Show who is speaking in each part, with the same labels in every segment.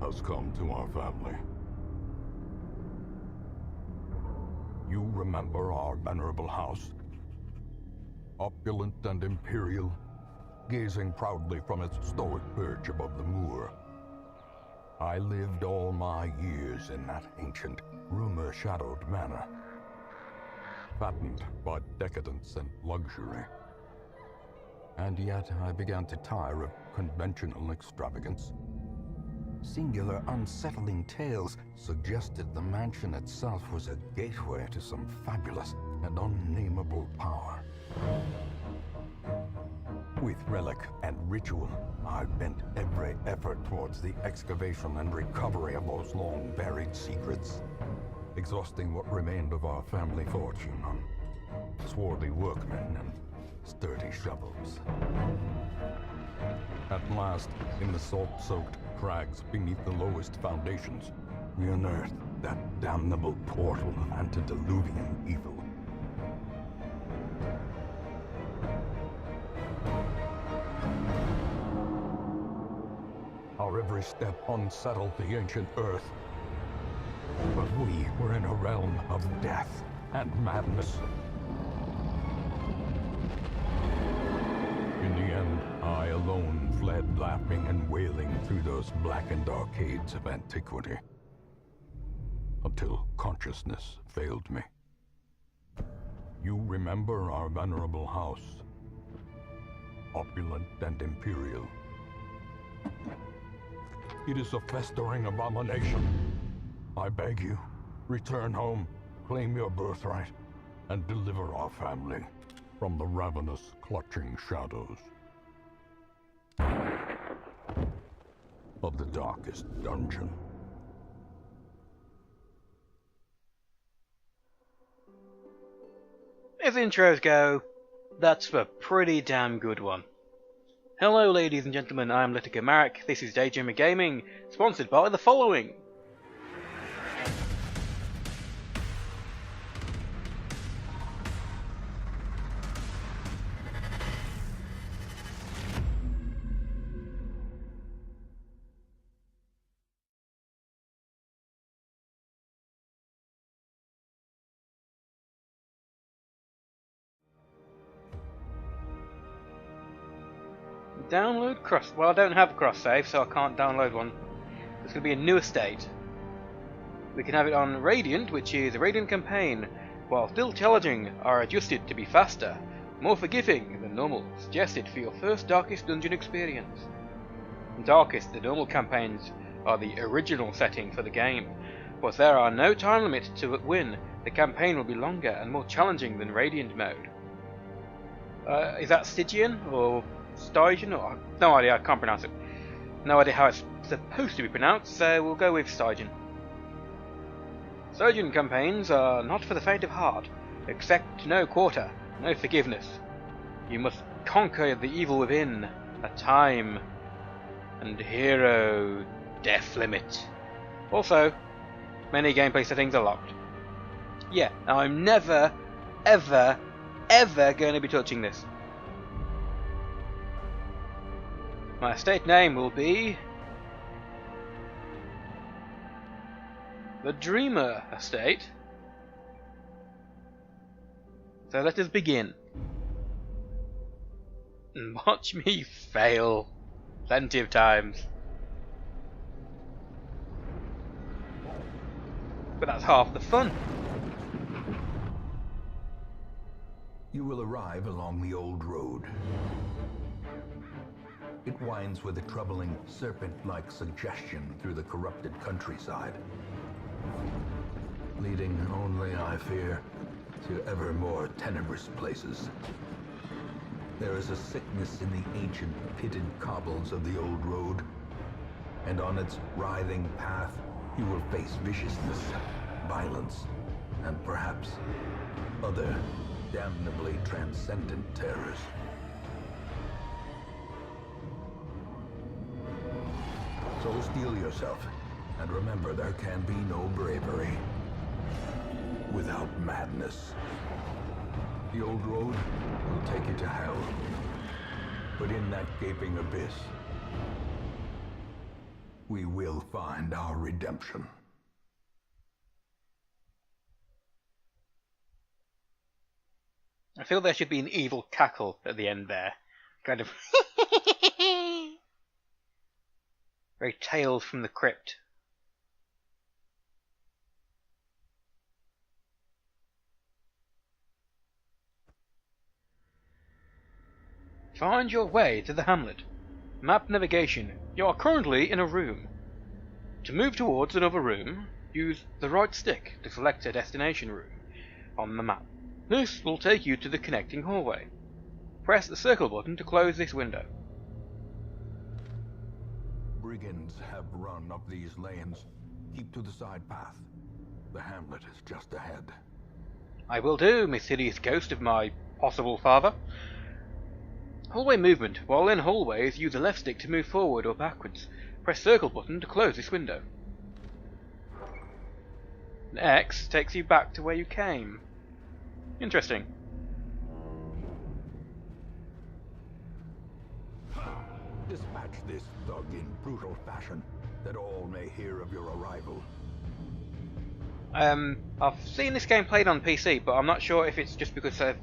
Speaker 1: has come to our family. You remember our venerable house? Opulent and imperial, gazing proudly from its stoic perch above the moor. I lived all my years in that ancient, rumor-shadowed manor, fattened by decadence and luxury. And yet I began to tire of conventional extravagance. Singular, unsettling tales suggested the mansion itself was a gateway to some fabulous and unnameable power. With relic and ritual, I bent every effort towards the excavation and recovery of those long-buried secrets, exhausting what remained of our family fortune on swarthy workmen and sturdy shovels. At last, in the salt-soaked crags beneath the lowest foundations, we unearthed that damnable portal of antediluvian evil. Our every step unsettled the ancient earth, but we were in a realm of death and madness. In the end, I alone fled laughing and wailing through those blackened arcades of antiquity, until consciousness failed me. You remember our venerable house, opulent and imperial. It is a festering abomination. I beg you, return home, claim your birthright, and deliver our family from the ravenous, clutching shadows of the darkest dungeon.
Speaker 2: As intros go, that's a pretty damn good one. Hello ladies and gentlemen, I'm Litigo Marek, this is DayDreamer Gaming, sponsored by the following. Download cross. Well, I don't have a cross save, so I can't download one. It's going to be a new estate. We can have it on Radiant, which is a Radiant campaign, while still challenging, are adjusted to be faster, more forgiving than normal, suggested for your first Darkest Dungeon experience. In Darkest, the normal campaigns are the original setting for the game, but there are no time limits to win. The campaign will be longer and more challenging than Radiant mode. Is that Stygian or Stygian? Or no idea, I can't pronounce it. No idea how it's supposed to be pronounced, so we'll go with Stygian. Stygian campaigns are not for the faint of heart. Accept no quarter, no forgiveness. You must conquer the evil within, a time and hero death limit. Also, many gameplay settings are locked. Yeah, now I'm never, ever, ever going to be touching this. My estate name will be the Dreamer Estate. So let us begin. And watch me fail plenty of times. But that's half the fun.
Speaker 3: You will arrive along the old road. It winds with a troubling, serpent-like suggestion through the corrupted countryside, leading only, I fear, to ever more tenebrous places. There is a sickness in the ancient, pitted cobbles of the old road, and on its writhing path, you will face viciousness, violence, and perhaps other damnably transcendent terrors. So steel yourself, and remember there can be no bravery without madness. The old road will take you to hell, but in that gaping abyss, we will find our redemption.
Speaker 2: I feel there should be an evil cackle at the end there. Kind of very Tales from the Crypt. Find your way to the hamlet. Map navigation. You are currently in a room. To move towards another room, use the right stick to select a destination room on the map. This will take you to the connecting hallway. Press the circle button to close this window.
Speaker 3: Brigands have run up these lanes. Keep to the side path. The hamlet is just ahead.
Speaker 2: I will do, mysterious ghost of my possible father. Hallway movement. While in hallways, use the left stick to move forward or backwards. Press circle button to close this window. An X takes you back to where you came. Interesting.
Speaker 3: Dispatch this thug in brutal fashion, that all may hear of your arrival.
Speaker 2: I've seen this game played on PC, but I'm not sure if it's just because of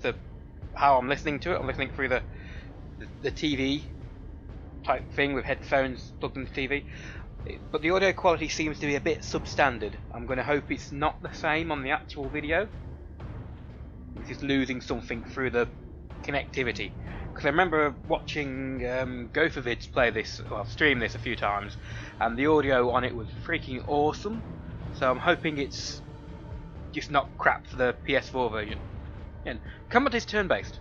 Speaker 2: how I'm listening to it. I'm listening through the TV type thing with headphones plugged into the TV. But the audio quality seems to be a bit substandard. I'm going to hope it's not the same on the actual video. It's just losing something through the connectivity. Because I remember watching GopherVids play this, well, stream this a few times, and the audio on it was freaking awesome. So I'm hoping it's just not crap for the PS4 version. And combat is turn-based.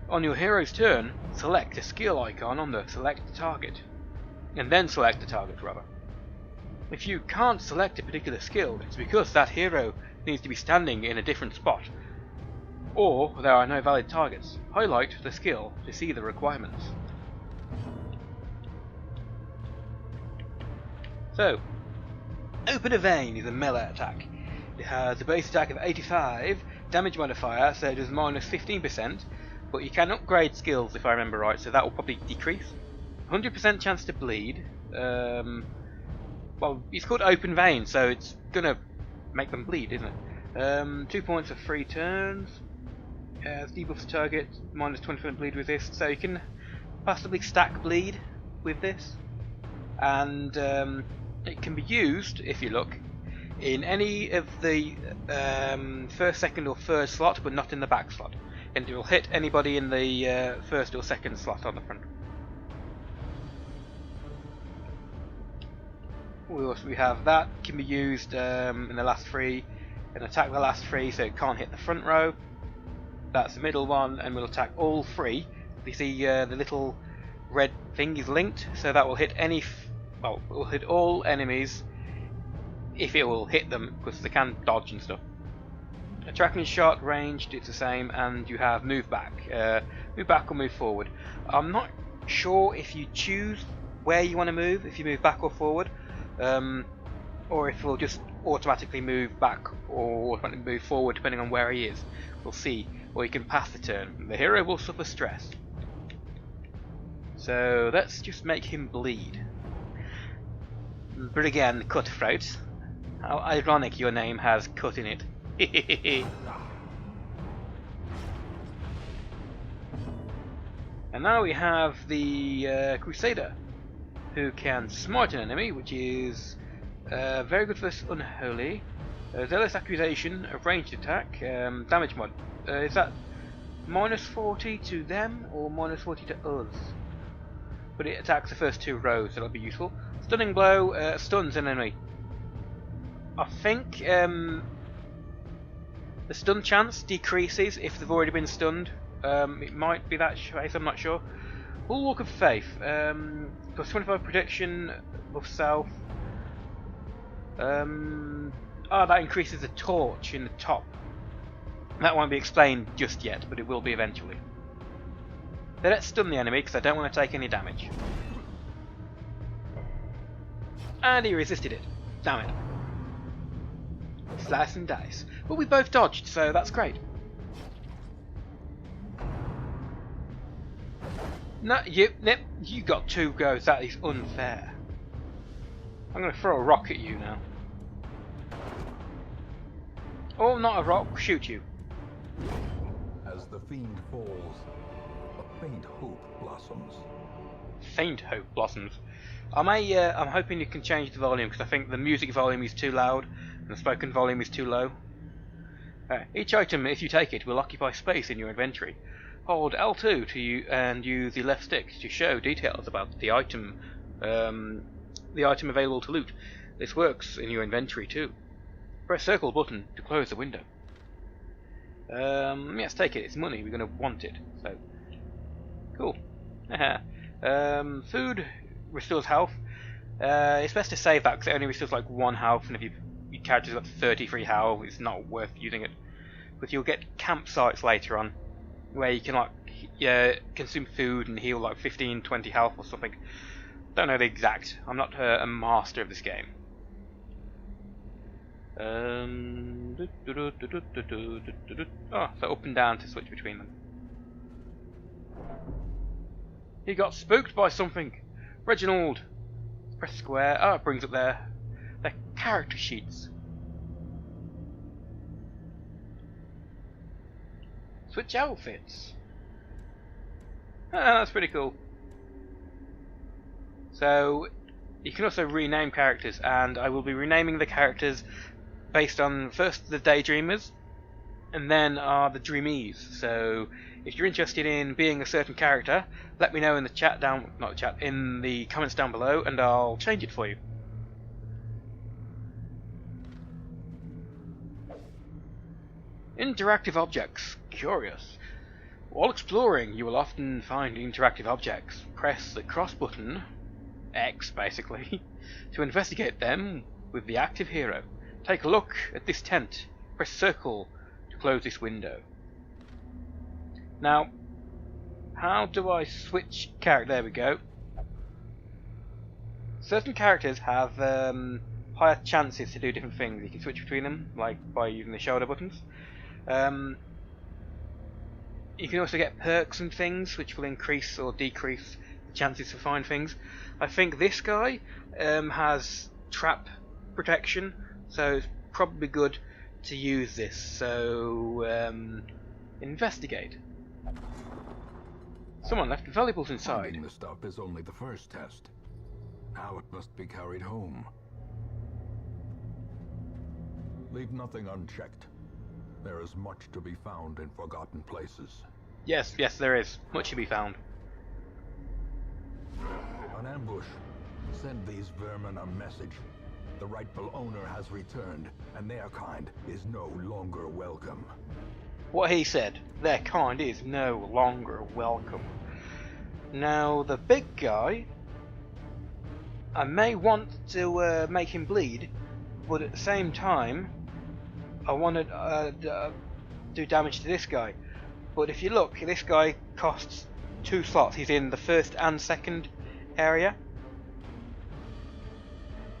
Speaker 2: On your hero's turn, select a skill icon on the select target, and then select the target rather. If you can't select a particular skill, it's because that hero needs to be standing in a different spot, or there are no valid targets. Highlight the skill to see the requirements. So, Open a Vein is a melee attack. It has a base attack of 85, damage modifier, so it does minus 15%, but you can upgrade skills if I remember right, so that will probably decrease. 100% chance to bleed. Well, it's called Open Vein, so it's gonna make them bleed, isn't it? 2 points of free turns. Debuff the target, minus 20% bleed resist, so you can possibly stack bleed with this. And it can be used, if you look, in any of the first, second or third slot, but not in the back slot. And it will hit anybody in the first or second slot on the front. We have that, can be used in the last three, and attack the last three so it can't hit the front row. That's the middle one, and we'll attack all three. You see the little red thing is linked, so that will hit it will hit all enemies if it will hit them, because they can dodge and stuff. A tracking shot, ranged, it's the same, and you have move back. Move back or move forward. I'm not sure if you choose where you want to move, if you move back or forward, or if it will just automatically move back or automatically move forward depending on where he is. We'll see. Or you can pass the turn. The hero will suffer stress. So let's just make him bleed. Brigand Cutthroat. How ironic your name has cut in it. And now we have the Crusader, who can smite an enemy, which is very good for this Unholy. Zealous Accusation, a ranged attack, damage mod. Is that minus 40 to them or minus 40 to us? But it attacks the first two rows, so that'll be useful. Stunning Blow stuns an enemy. I think the stun chance decreases if they've already been stunned. It might be that case, I'm not sure. Bulwark of Faith, plus 25 protection above self. That increases the torch in the top. That won't be explained just yet, but it will be eventually. So let's stun the enemy, because I don't want to take any damage. And he resisted it. Damn it. Slice and dice. Well, we both dodged, so that's great. No, you got two goes. That is unfair. I'm going to throw a rock at you now. Or not a rock, shoot you.
Speaker 3: As the fiend falls, a faint hope blossoms.
Speaker 2: Faint hope blossoms. I'm hoping you can change the volume because I think the music volume is too loud and the spoken volume is too low. Each item, if you take it, will occupy space in your inventory. Hold L2 and use the left stick to show details about the item available to loot. This works in your inventory too. Press circle button to close the window. Yes, take it. It's money. We're going to want it. So, cool. Food restores health. It's best to save that because it only restores like 1 health, and if your character's got 33 health, it's not worth using it. But you'll get campsites later on where you can like consume food and heal like 15, 20 health or something. Don't know the exact. I'm not a master of this game. Oh, so up and down to switch between them. He got spooked by something. Reginald. Press square. Oh, it brings up their character sheets. Switch outfits. Ah, that's pretty cool. So you can also rename characters, and I will be renaming the characters based on first the Daydreamers and then the Dreamies. So if you're interested in being a certain character, let me know in the chat in the comments down below, and I'll change it for you. Interactive objects. Curious. While exploring, you will often find interactive objects. Press the cross button, X basically, to investigate them with the active hero. Take a look at this tent. Press circle to close this window. Now, how do I switch character? There we go. Certain characters have higher chances to do different things. You can switch between them, like by using the shoulder buttons. You can also get perks and things which will increase or decrease the chances to find things. I think this guy has trap protection, so it's probably good to use this. So investigate. Someone left valuables inside.
Speaker 3: Finding the stuff is only the first test. Now it must be carried home. Leave nothing unchecked. There is much to be found in forgotten places.
Speaker 2: Yes, there is. Much to be found.
Speaker 3: An ambush. Send these vermin a message. The rightful owner has returned, and their kind is no longer welcome.
Speaker 2: What he said. Their kind is no longer welcome. Now, the big guy, I may want to make him bleed, but at the same time, I want to do damage to this guy. But if you look, this guy costs 2 slots. He's in the first and second area.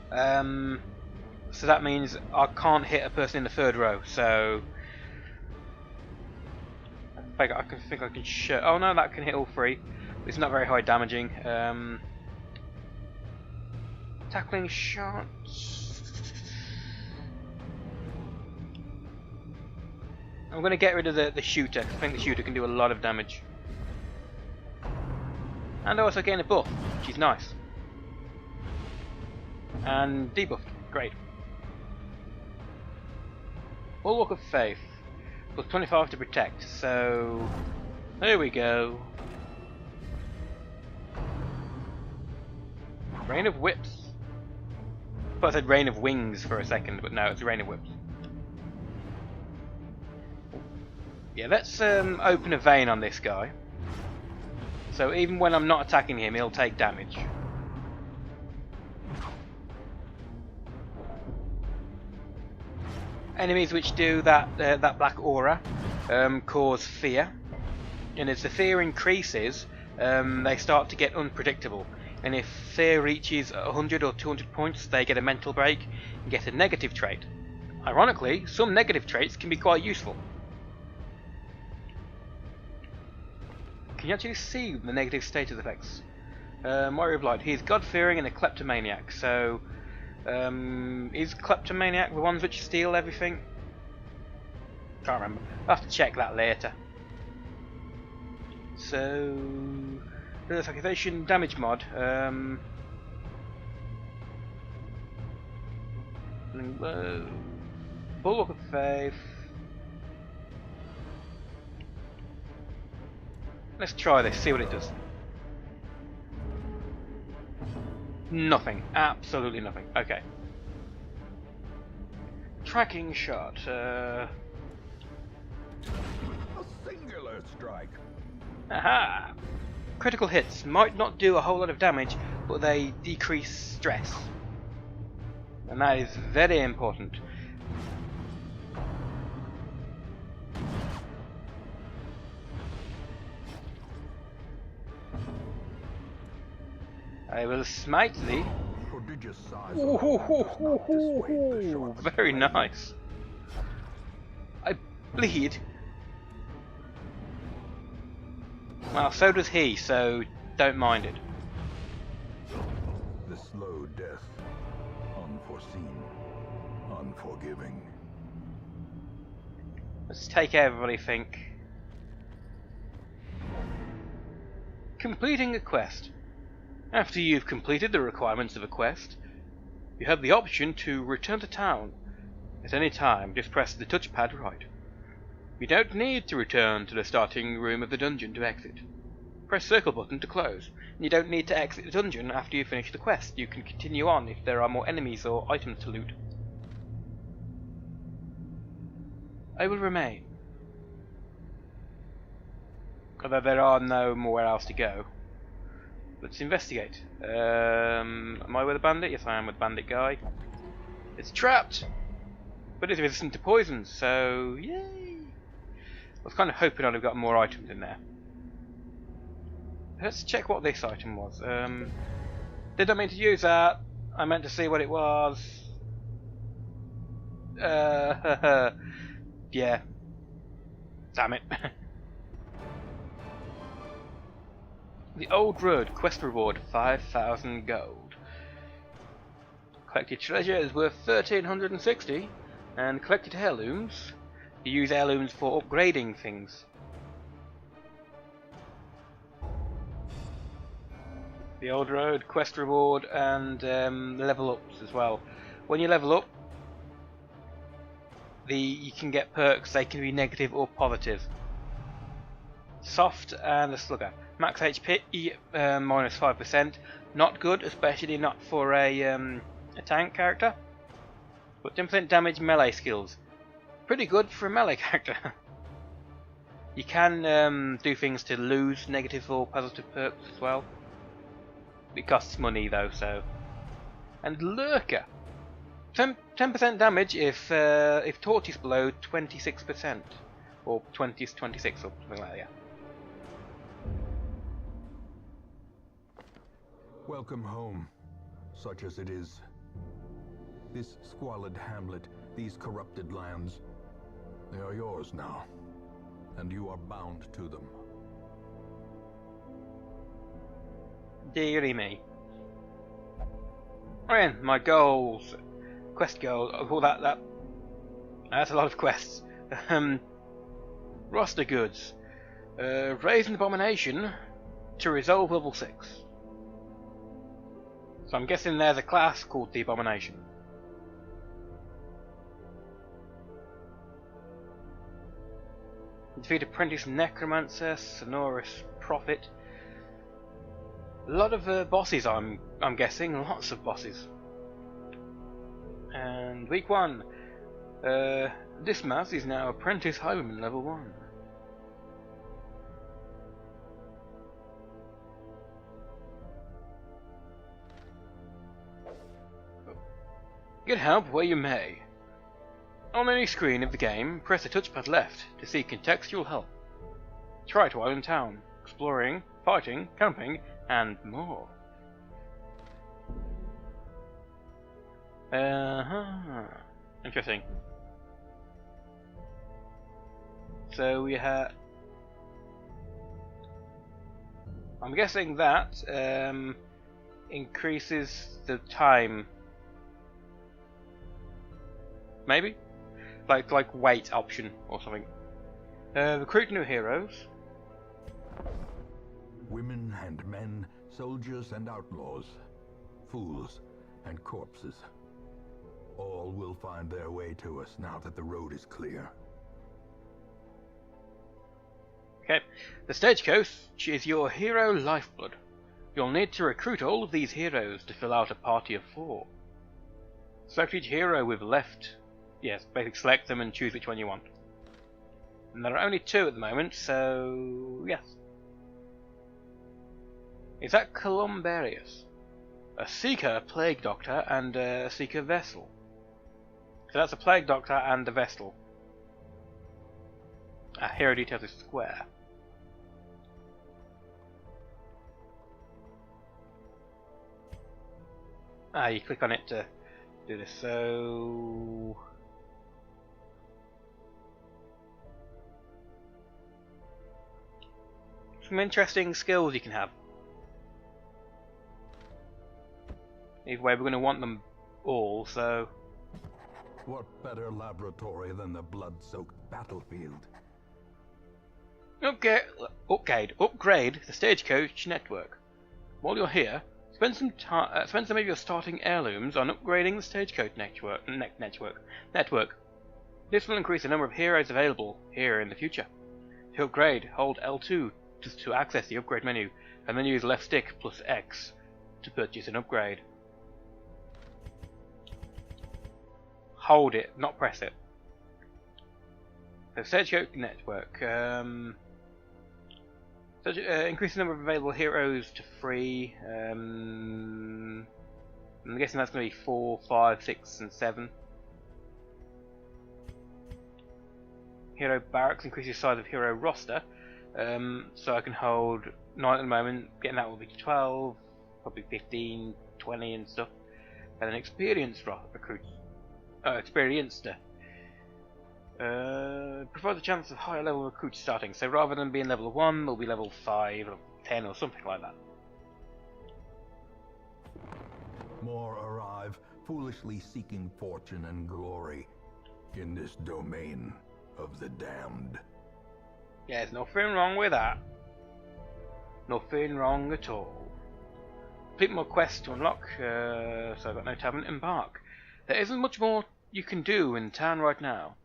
Speaker 2: So that means I can't hit a person in the 3rd row. So I think I can show. Oh no, that can hit all 3. It's not very high damaging. Tackling shots. I'm going to get rid of the shooter. I think the shooter can do a lot of damage. And I also gain a buff, which is nice. And debuffed. Great. Bulwark of Faith. Plus 25 to protect. So there we go. Rain of Whips. I thought I said Rain of Wings for a second, but no, it's Rain of Whips. Yeah, let's open a vein on this guy. So even when I'm not attacking him, he'll take damage. Enemies which do that black aura cause fear, and as the fear increases, they start to get unpredictable. And if fear reaches 100 or 200 points, they get a mental break and get a negative trait. Ironically, some negative traits can be quite useful. Can you actually see the negative status effects? Warrior of Light. He's God-fearing and a kleptomaniac, so Is Kleptomaniac the ones which steal everything? Can't remember. I'll have to check that later. So, Earth Accusation Damage mod. Bulwark of Faith. Let's try this, see what it does. Nothing. Absolutely nothing. Okay. Tracking shot.
Speaker 3: A singular strike.
Speaker 2: Aha! Critical hits might not do a whole lot of damage, but they decrease stress. And that is very important. I will smite thee.
Speaker 3: Prodigious size.
Speaker 2: Ooh, very nice. I bleed. Well, so does he, so don't mind it.
Speaker 3: The slow death. Unforeseen. Unforgiving.
Speaker 2: Let's take everybody think. Completing a quest. After you've completed the requirements of a quest, you have the option to return to town. At any time, just press the touchpad right. You don't need to return to the starting room of the dungeon to exit. Press circle button to close. And you don't need to exit the dungeon after you finish the quest. You can continue on if there are more enemies or items to loot. I will remain. Although there are nowhere else to go. Let's investigate. Am I with a bandit? Yes, I am with bandit guy. It's trapped! But it's resistant to poison, so yay! I was kind of hoping I'd have got more items in there. Let's check what this item was. Did I mean to use that? I meant to see what it was. Yeah. Damn it. The Old Road quest reward 5,000 gold. Collected treasure is worth 1,360, and collected heirlooms. You use heirlooms for upgrading things. The Old Road quest reward and level ups as well. When you level up, you can get perks. They can be negative or positive. Soft and a slugger. Max HP minus 5%. Not good, especially not for a tank character. But 10% damage melee skills. Pretty good for a melee character. You can do things to lose negative or positive perks as well. It costs money though, so. And Lurker. 10% damage if torch is below 26%. Or 20 is 26 or something like that.
Speaker 3: Welcome home, such as it is. This squalid hamlet, these corrupted lands, they are yours now, and you are bound to them.
Speaker 2: Deary me. Right, my goals. Quest goals. Oh, that's a lot of quests. Roster goods. Raise an abomination to resolve level 6. So I'm guessing there's a class called the Abomination. Defeat Apprentice Necromancer, Sonorous Prophet. A lot of bosses, I'm guessing. Lots of bosses. And week 1. This mouse is now Apprentice Highwayman level 1. Get help where you may. On any screen of the game, press the touchpad left to see contextual help. Try it while in town, exploring, fighting, camping, and more. Interesting. So we have. I'm guessing that increases the time maybe? Like wait option or something. Recruit new heroes.
Speaker 3: Women and men, soldiers and outlaws, fools and corpses. All will find their way to us now that the road is clear.
Speaker 2: Okay, the stagecoach is your hero lifeblood. You'll need to recruit all of these heroes to fill out a party of 4. Select each hero with left. Yes, basically select them and choose which one you want. And there are only 2 at the moment, so yes. Is that Columbarius? A Seeker Plague Doctor and a Seeker Vessel. So that's a Plague Doctor and a Vessel. Hero details is square. You click on it to do this, so... Some interesting skills you can have. Either way, we're going to want them all, so...
Speaker 3: What better laboratory than the blood-soaked battlefield?
Speaker 2: Upgrade the stagecoach network. While you're here, spend some of your starting heirlooms on upgrading the stagecoach network. This will increase the number of heroes available here in the future. To upgrade, hold L2 to access the upgrade menu, and then use left stick plus X to purchase an upgrade. Hold it, not press it. So stagecoach network. Increase the number of available heroes to 3. I'm guessing that's going to be 4, 5, 6, and 7. Hero barracks increases the size of hero roster. So I can hold 9 at the moment. Getting that will be 12, probably 15, 20, and stuff. And then experienced recruits. Experienced. Provides a chance of higher level recruits starting, so rather than being level 1, they'll be level 5 or 10 or something like that.
Speaker 3: More arrive, foolishly seeking fortune and glory in this domain of the damned.
Speaker 2: Yeah, there's nothing wrong with that. Nothing wrong at all. Complete more quests to unlock, so I've got no tavern. Embark. There isn't much more you can do in town right now.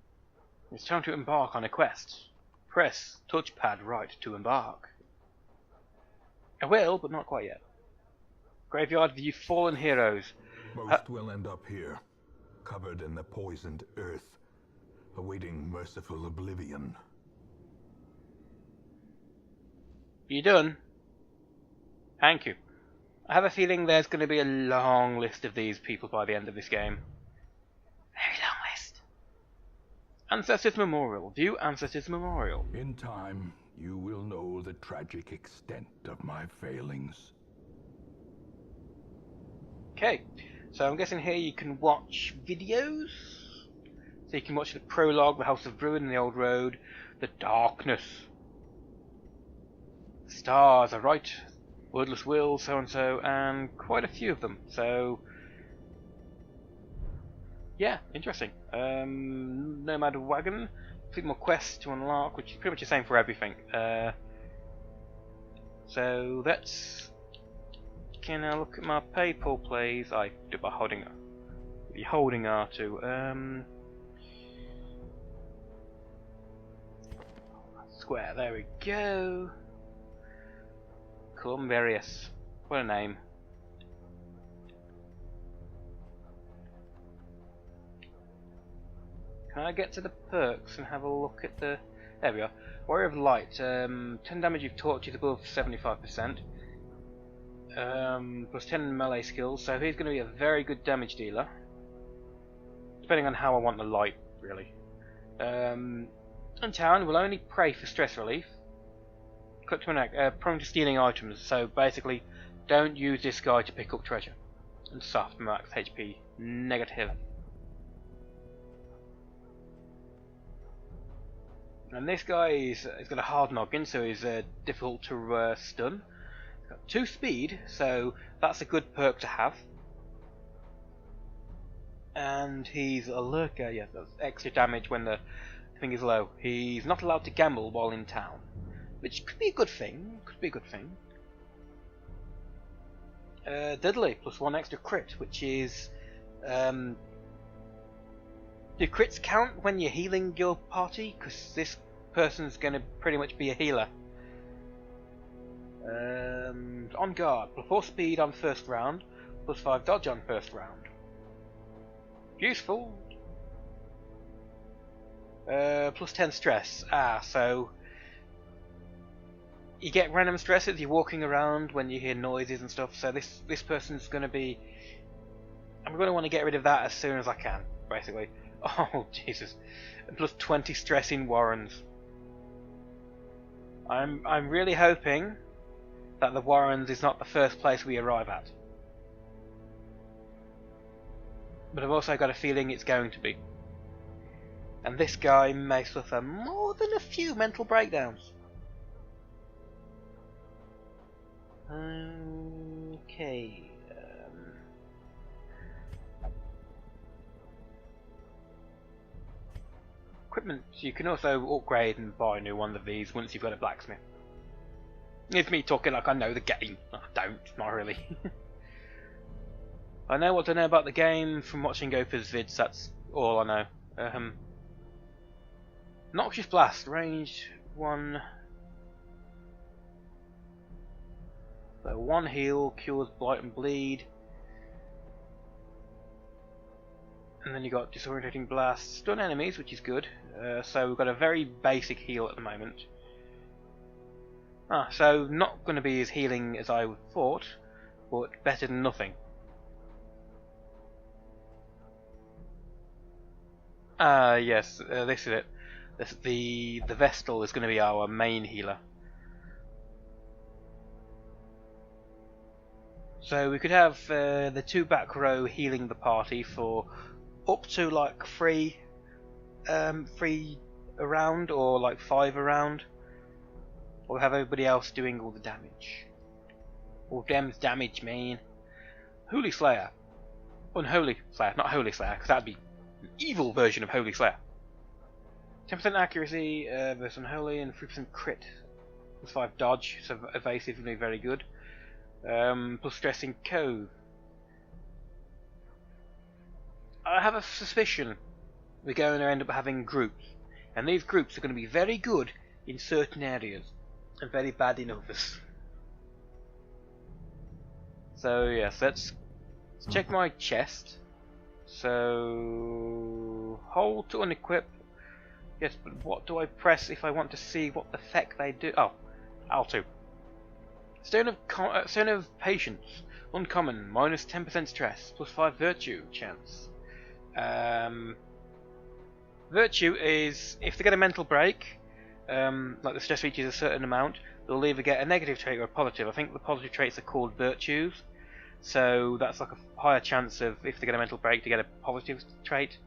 Speaker 2: It's time to embark on a quest. Press touchpad right to embark. I will, but not quite yet. Graveyard of the fallen heroes.
Speaker 3: Most will end up here, covered in the poisoned earth, awaiting merciful oblivion.
Speaker 2: You done? Thank you. I have a feeling there's going to be a long list of these people by the end of this game. Very long list. Ancestors Memorial. View Ancestors Memorial.
Speaker 3: In time, you will know the tragic extent of my failings.
Speaker 2: Okay, so I'm guessing here you can watch videos. So you can watch the prologue, the House of Ruin, the Old Road, the Darkness. Stars are right. Wordless Will, so-and-so, and quite a few of them. So, yeah, interesting. Nomad Wagon, a few more quests to unlock, which is pretty much the same for everything. So that's. Can I look at my PayPal, please? I do by holding R2. Square. There we go. Columbarius. What a name. Can I get to the perks and have a look at the... There we are. Warrior of Light. 10 damage if torch is above 75%. Plus 10 melee skills, so he's going to be a very good damage dealer. Depending on how I want the light, really. In town, will only pray for stress relief. Click to enact, prone to stealing items, so basically don't use this guy to pick up treasure. And soft max HP negative. And this guy he's got a hard noggin, so he's difficult to stun. He's got 2 speed, so that's a good perk to have. And he's a lurker. Yes, that's extra damage when the thing is low. He's not allowed to gamble while in town, which could be a good thing. Could be a good thing. Deadly, plus 1 extra crit, which is... do crits count when you're healing your party? Because this person's going to pretty much be a healer. On guard, plus 4 speed on first round, plus 5 dodge on first round. Useful. Plus 10 stress. So... you get random stress as you're walking around when you hear noises and stuff, so this person's going to be... I'm going to want to get rid of that as soon as I can, basically. Oh, Jesus. And plus 20 stress in Warrens. I'm really hoping that the Warrens is not the first place we arrive at. But I've also got a feeling it's going to be. And this guy may suffer more than a few mental breakdowns. Okay. Equipment. You can also upgrade and buy a new one of these once you've got a blacksmith. It's me talking like I know the game. I don't, not really. I know what I know about the game from watching Gopher's vids, that's all I know. Noxious Blast, range 1. So 1 heal, cures blight and bleed. And then you got Disorientating Blast, stun enemies, which is good. So we've got a very basic heal at the moment. So not going to be as healing as I thought, but better than nothing. Yes, this is it. The Vestal is going to be our main healer. So we could have the 2 back row healing the party for up to like 3 a round, or like 5 a round. Or have everybody else doing all the damage. All them's damage, man. Holy Slayer. Unholy Slayer, not Holy Slayer, because that'd be an evil version of Holy Slayer. 10% accuracy versus Unholy and 3% crit. Plus 5 dodge, so evasively very good. Plus stress in Cove. I have a suspicion we're going to end up having groups. And these groups are going to be very good in certain areas. And very bad in others. So yes, let's check my chest. So hold to unequip. Yes, but what do I press if I want to see what the feck they do? Oh, L2. Stone of Patience, uncommon, minus 10% stress, plus 5 virtue chance. Virtue is if they get a mental break. Like the stress reaches a certain amount, they'll either get a negative trait or a positive. I think the positive traits are called virtues, so that's like a higher chance of, if they get a mental break, to get a positive trait.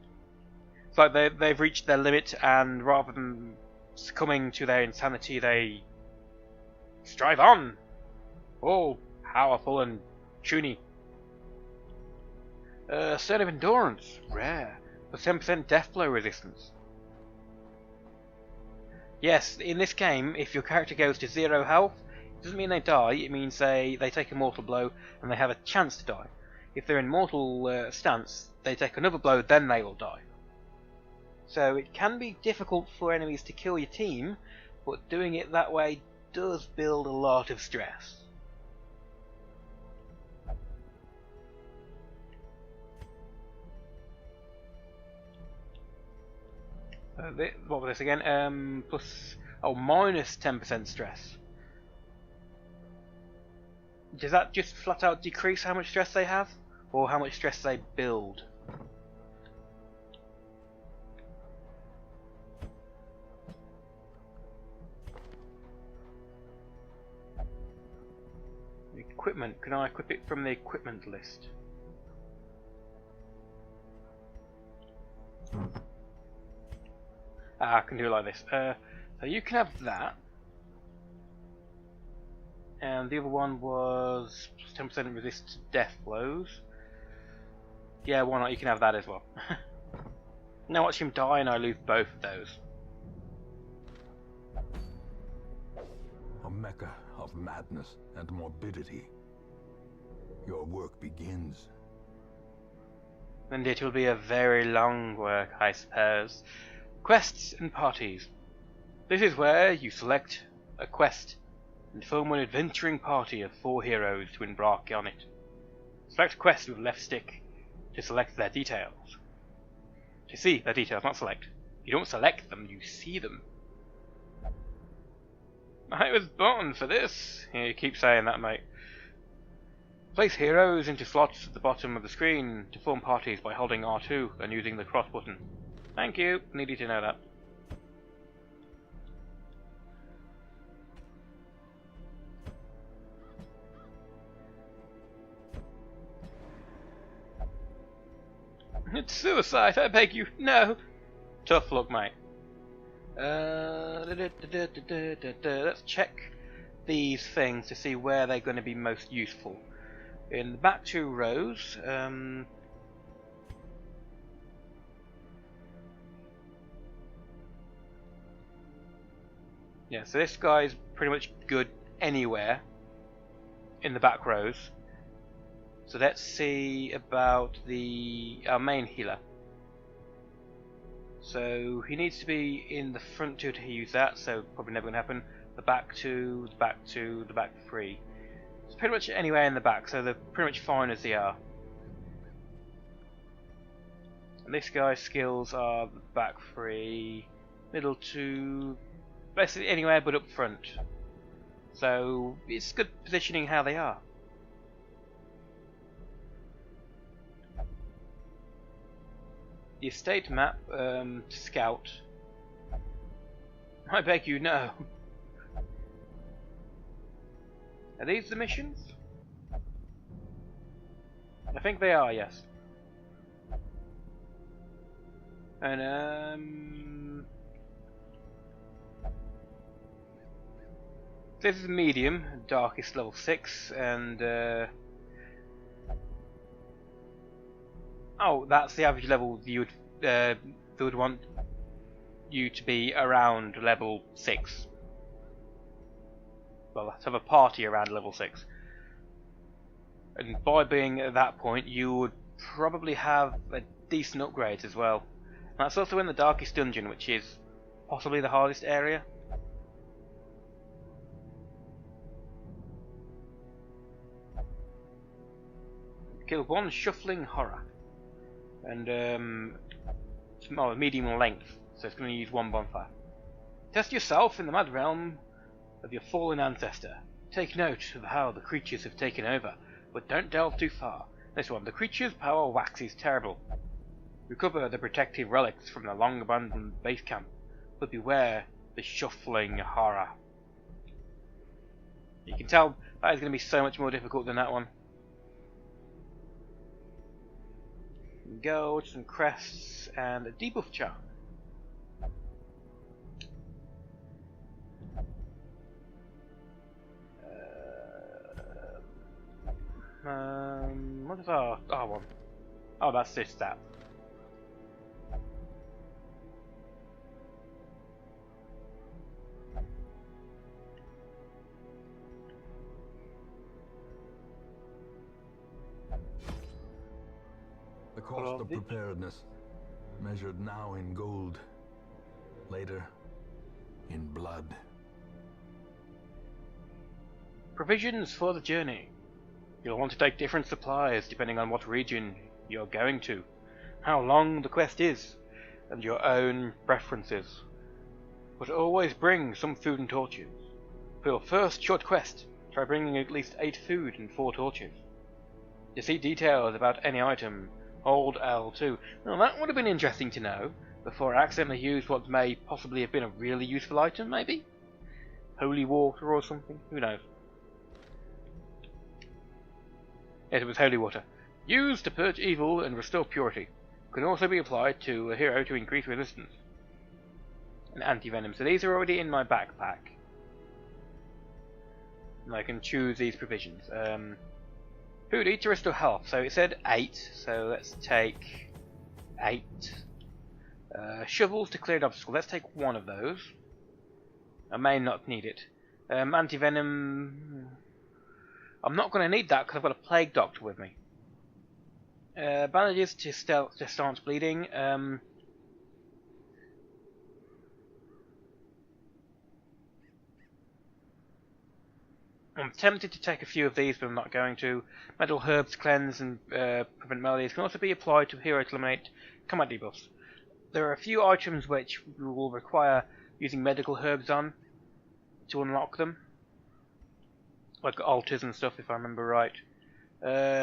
Speaker 2: It's like they've reached their limit, and rather than succumbing to their insanity, they strive on, all powerful and chuny. Stone of Endurance, rare, for 10% death blow resistance. Yes, in this game, if your character goes to 0 health, it doesn't mean they die, it means they take a mortal blow and they have a chance to die. If they're in mortal stance, they take another blow, then they will die. So it can be difficult for enemies to kill your team, but doing it that way does build a lot of stress. What was this again? Minus 10% stress. Does that just flat out decrease how much stress they have? Or how much stress they build? Equipment, can I equip it from the equipment list? I can do it like this. So you can have that. And the other one was 10% resist to death blows. Yeah, why not? You can have that as well. Now watch him die and I lose both of those.
Speaker 3: A mecca of madness and morbidity. Your work begins.
Speaker 2: And it will be a very long work, I suppose. Quests and parties. This is where you select a quest and form an adventuring party of 4 heroes to embark on it. Select quest with left stick to select their details. To see their details, not select. You don't select them, you see them. I was born for this. Yeah, you keep saying that, mate. Place heroes into slots at the bottom of the screen to form parties by holding R2 and using the cross button. Thank you, needed to know that. It's suicide, I beg you, no! Tough luck, mate. Let's check these things to see where they're going to be most useful. In the back 2 rows, yeah, so this guy's pretty much good anywhere in the back rows. So let's see about our main healer. So he needs to be in the front 2 to use that, so probably never going to happen. The back 2, the back 2, the back 3. It's pretty much anywhere in the back, so they're pretty much fine as they are. And this guy's skills are the back 3, middle 2, basically anywhere but up front. So it's good positioning how they are. The estate map to scout. I beg you, no. Are these the missions? I think they are, yes. And this is medium, darkest level 6, and oh, that's the average level you would they would want you to be around level 6. Well, let's have a party around level 6. And by being at that point, you would probably have a decent upgrades as well. And that's also in the darkest dungeon, which is possibly the hardest area. Kill 1 shuffling horror. And medium length, so it's going to use 1 bonfire. Test yourself in the mad realm of your fallen ancestor. Take note of how the creatures have taken over, but don't delve too far. This one, the creature's power waxes terrible. Recover the protective relics from the long abandoned base camp, but beware the shuffling horror. You can tell that is going to be so much more difficult than that one. Gold, some crests, and a debuff charm. What is our one? Oh, that's this stat.
Speaker 3: The cost of preparedness, measured now in gold, later in blood.
Speaker 2: Provisions for the journey. You'll want to take different supplies depending on what region you're going to, how long the quest is, and your own preferences. But always bring some food and torches. For your first short quest, try bringing at least 8 food and 4 torches. To see details about any item, hold L2. Now that would have been interesting to know before I accidentally used what may possibly have been a really useful item, maybe? Holy water or something? Who knows? Yes, it was holy water. Used to purge evil and restore purity. Can also be applied to a hero to increase resistance. And anti-venom. So these are already in my backpack. And I can choose these provisions. Food, eat to restore health. So it said 8, so let's take 8. Shovels to clear an obstacle. Let's take one of those. I may not need it. Anti-venom. I'm not going to need that because I've got a plague doctor with me. Bandages to stance bleeding. I'm tempted to take a few of these, but I'm not going to. Metal herbs to cleanse and prevent maladies can also be applied to hero to eliminate combat debuffs. There are a few items which will require using medical herbs on to unlock them, like altars and stuff, if I remember right.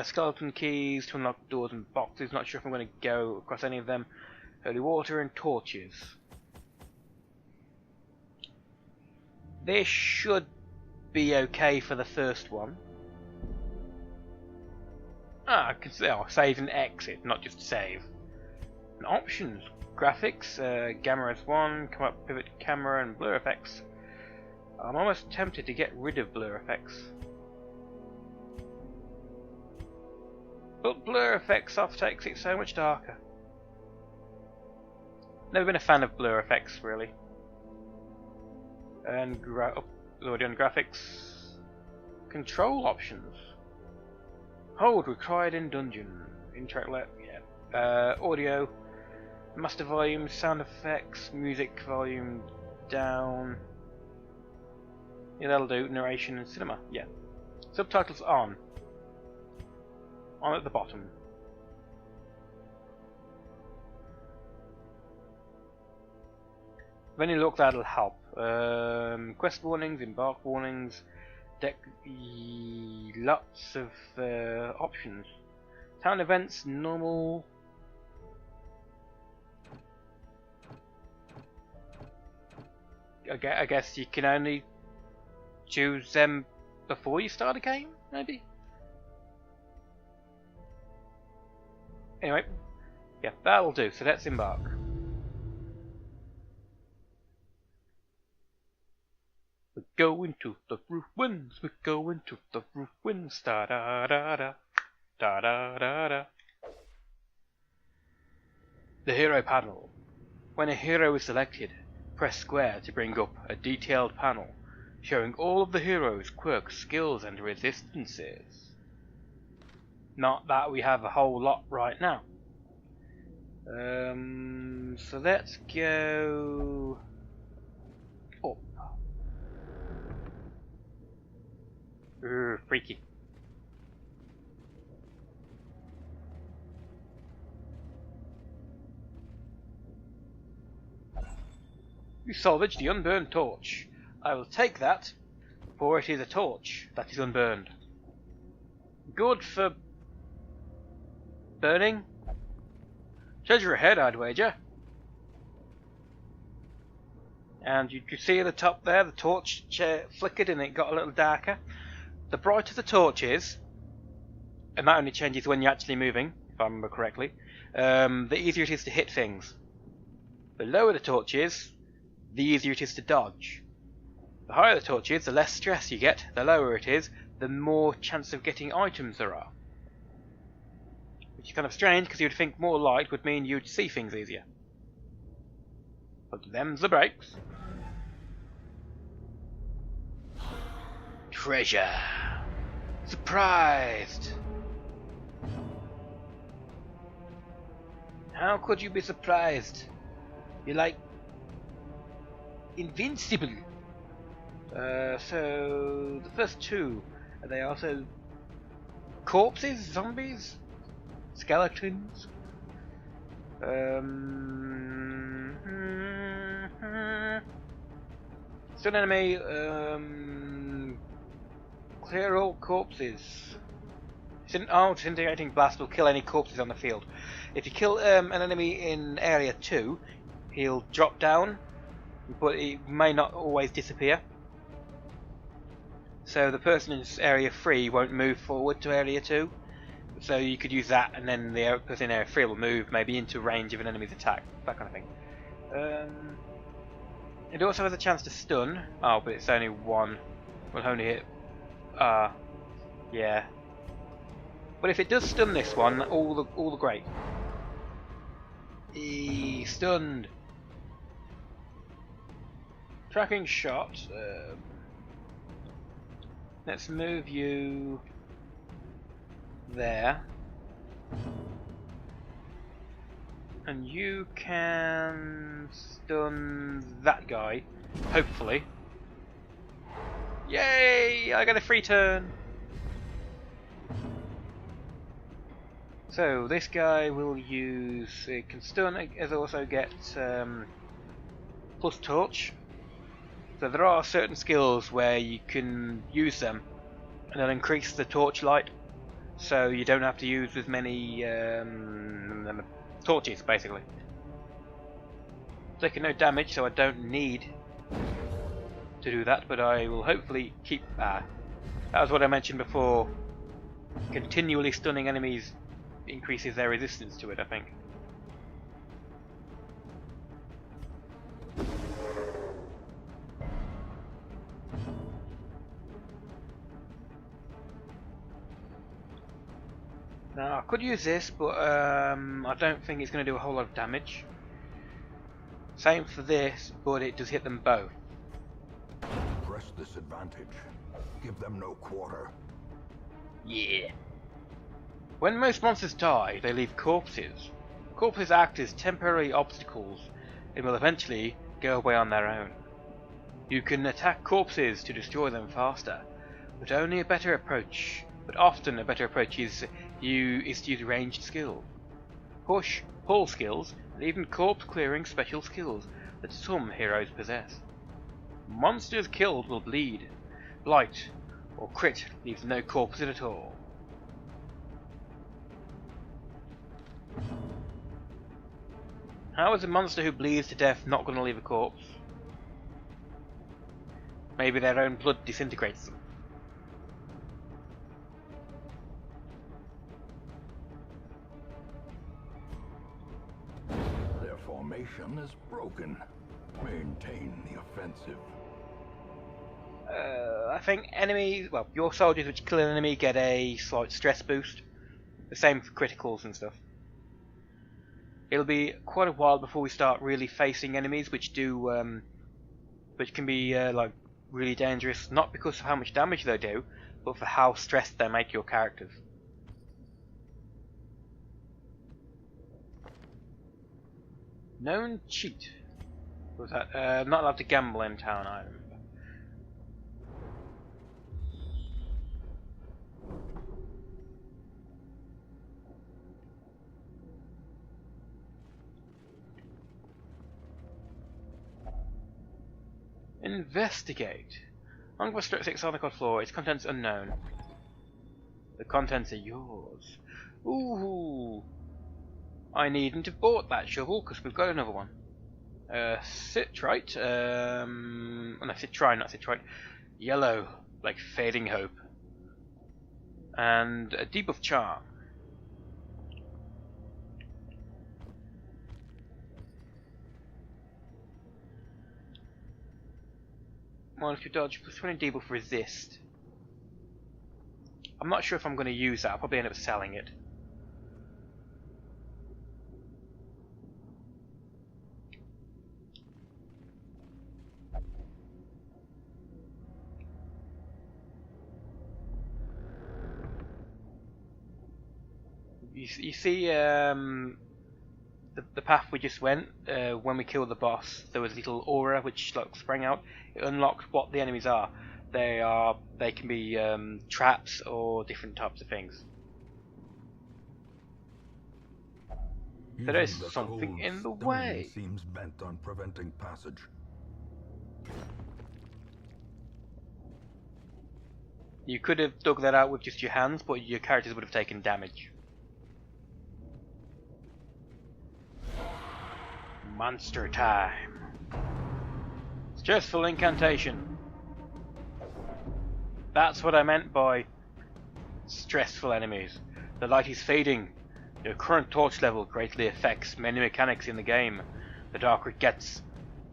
Speaker 2: Skeleton keys to unlock doors and boxes. Not sure if I'm going to go across any of them. Holy water and torches. This should be okay for the first one. I can say save and exit, not just save. And options, graphics, gamma S1, come up pivot camera and blur effects. I'm almost tempted to get rid of blur effects. But blur effects off takes it so much darker. Never been a fan of blur effects really. And audio and graphics. Control options. Hold required in dungeon. Interact audio. Master volume, sound effects, music volume down. Yeah, that'll do. Narration and cinema. Yeah. Subtitles on. On at the bottom. When you look, that'll help. Quest warnings, embark warnings, lots of options. Town events, normal. I guess you can only choose them before you start a game, maybe? Anyway, yeah, that'll do, so let's embark. We're going to the ruins, we're going to the ruins, da da da da, da da da da. The hero panel. When a hero is selected, press square to bring up a detailed panel showing all of the hero's quirks, skills and resistances. Not that we have a whole lot right now. So let's go up. Freaky. You salvaged the unburned torch. I will take that, for it is a torch that is unburned. Good for burning. Treasure ahead, I'd wager. And you can see at the top there, the torch flickered and it got a little darker. The brighter the torch is, and that only changes when you're actually moving, if I remember correctly, the easier it is to hit things. The lower the torch is, the easier it is to dodge. The higher the torch is, the less stress you get. The lower it is, the more chance of getting items there are. Which is kind of strange, because you'd think more light would mean you'd see things easier. But them's the breaks. Treasure. Surprised. How could you be surprised? You're like invincible. So the first two, are they also corpses, zombies, skeletons? Stun enemy. Clear all corpses. Disintegrating blast will kill any corpses on the field. If you kill an enemy in area 2, he'll drop down, but he may not always disappear. So the person in area 3 won't move forward to area 2. So you could use that, and then the person in area 3 will move maybe into range of an enemy's attack, that kind of thing. It also has a chance to stun. Oh, but it's only one. Will only hit. Yeah. But if it does stun this one, all the great. Stunned. Tracking shot. Let's move you there. And you can stun that guy, hopefully. Yay! I got a free turn! So, this guy will use... it can stun, it also get plus torch. So there are certain skills where you can use them and they'll increase the torch light. So you don't have to use as many torches, basically. Taking no damage, so I don't need to do that, but I will hopefully keep that. That was what I mentioned before. Continually stunning enemies increases their resistance to it, I think. Now I could use this, but I don't think it's going to do a whole lot of damage. Same for this, but it does hit them both.
Speaker 3: Press this advantage. Give them no quarter.
Speaker 2: Yeah. When most monsters die, they leave corpses. Corpses act as temporary obstacles and will eventually go away on their own. You can attack corpses to destroy them faster, but only a better approach. But often a better approach is to use ranged skills, push, pull skills, and even corpse clearing special skills that some heroes possess. Monsters killed will bleed, blight, or crit leaves no corpses at all. How is a monster who bleeds to death not going to leave a corpse? Maybe their own blood disintegrates them.
Speaker 3: Their formation is broken. Maintain the offensive.
Speaker 2: I think enemies, well, your soldiers which kill an enemy get a slight stress boost. The same for criticals and stuff. It'll be quite a while before we start really facing enemies which do, which can be like really dangerous, not because of how much damage they do, but for how stressed they make your characters. Known cheat. What was that? Not allowed to gamble in town, I remember. Investigate. Longbow strip 6 on the cod floor. Its contents unknown. The contents are yours. Ooh. I needn't have bought that shovel because we've got another one. Citrite. No, citrine, not citrite. Yellow, like fading hope. And a debuff charm. Monster dodge plus 20 debuff resist. I'm not sure if I'm going to use that. I'll probably end up selling it. You see the path we just went, when we killed the boss, there was a little aura which like sprang out. It unlocked what the enemies are. They can be traps or different types of things. There is something in the way.
Speaker 3: Seems bent on preventing passage.
Speaker 2: You could have dug that out with just your hands, but your characters would have taken damage. Monster time. Stressful incantation. That's what I meant by stressful enemies. The light is fading. Your current torch level greatly affects many mechanics in the game. The darker it gets,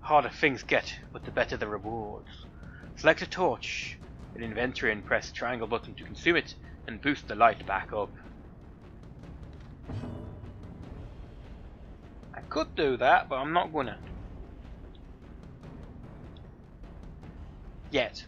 Speaker 2: harder things get, but the better the rewards. Select a torch in inventory and press triangle button to consume it and boost the light back up. I could do that, but I'm not gonna. Yet.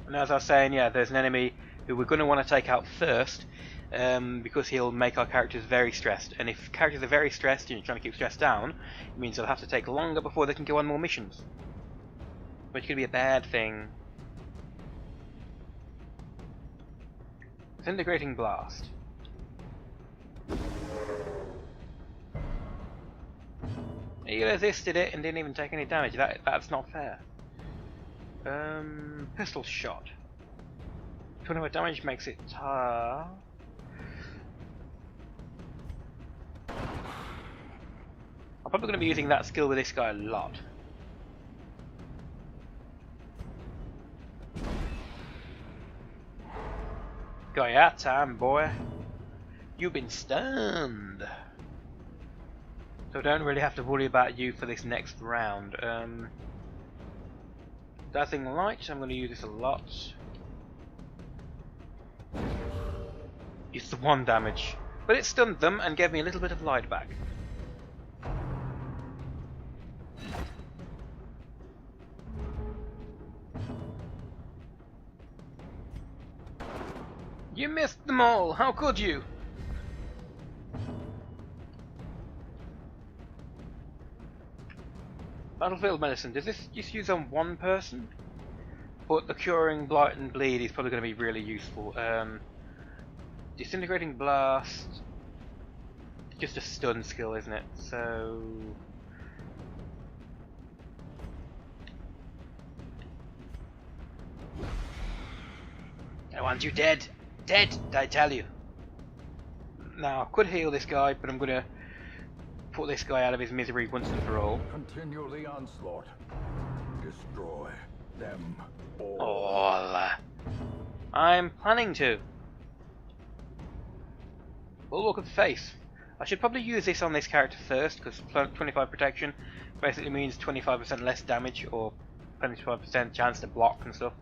Speaker 2: And as I was saying, yeah, there's an enemy who we're going to want to take out first, because he'll make our characters very stressed. And if characters are very stressed and you're trying to keep stress down, it means they'll have to take longer before they can go on more missions. Which could be a bad thing. Disintegrating Blast. He resisted it and didn't even take any damage. That's not fair. Pistol Shot. 25 damage makes it tough. I'm probably going to be using that skill with this guy a lot. Got ya time, boy. You've been stunned. So don't really have to worry about you for this next round. Dazzling Light, I'm going to use this a lot. It's the 1 damage. But it stunned them and gave me a little bit of light back. You missed them all! How could you? Battlefield Medicine. Does this just use on 1 person? But the Curing Blight and Bleed is probably going to be really useful. Disintegrating Blast. Just a stun skill, isn't it? So... I want you dead! Dead, I tell you! Now, I could heal this guy, but I'm going to put this guy out of his misery once and for all.
Speaker 3: Continue the onslaught. Destroy them all.
Speaker 2: All. I'm planning to. Bulwark of Faith. I should probably use this on this character first, because 25 protection basically means 25% less damage, or 25% chance to block and stuff.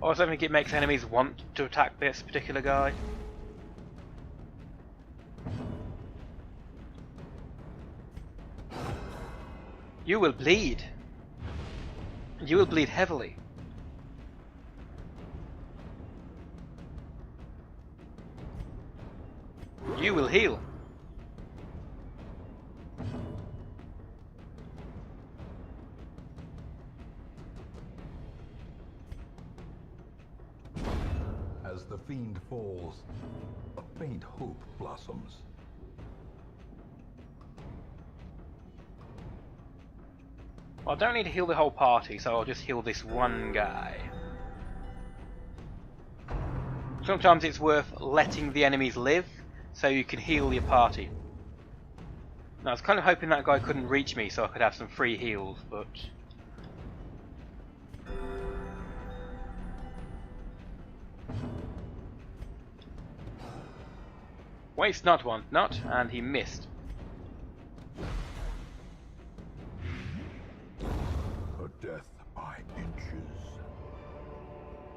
Speaker 2: Also, I think it makes enemies want to attack this particular guy. You will bleed. You will bleed heavily. You will heal.
Speaker 3: As the fiend falls, a faint hope blossoms.
Speaker 2: Well, I don't need to heal the whole party, so I'll just heal this one guy. Sometimes it's worth letting the enemies live, so you can heal your party. Now, I was kind of hoping that guy couldn't reach me, so I could have some free heals, but... Waste not, want not, and he missed.
Speaker 3: A death by inches.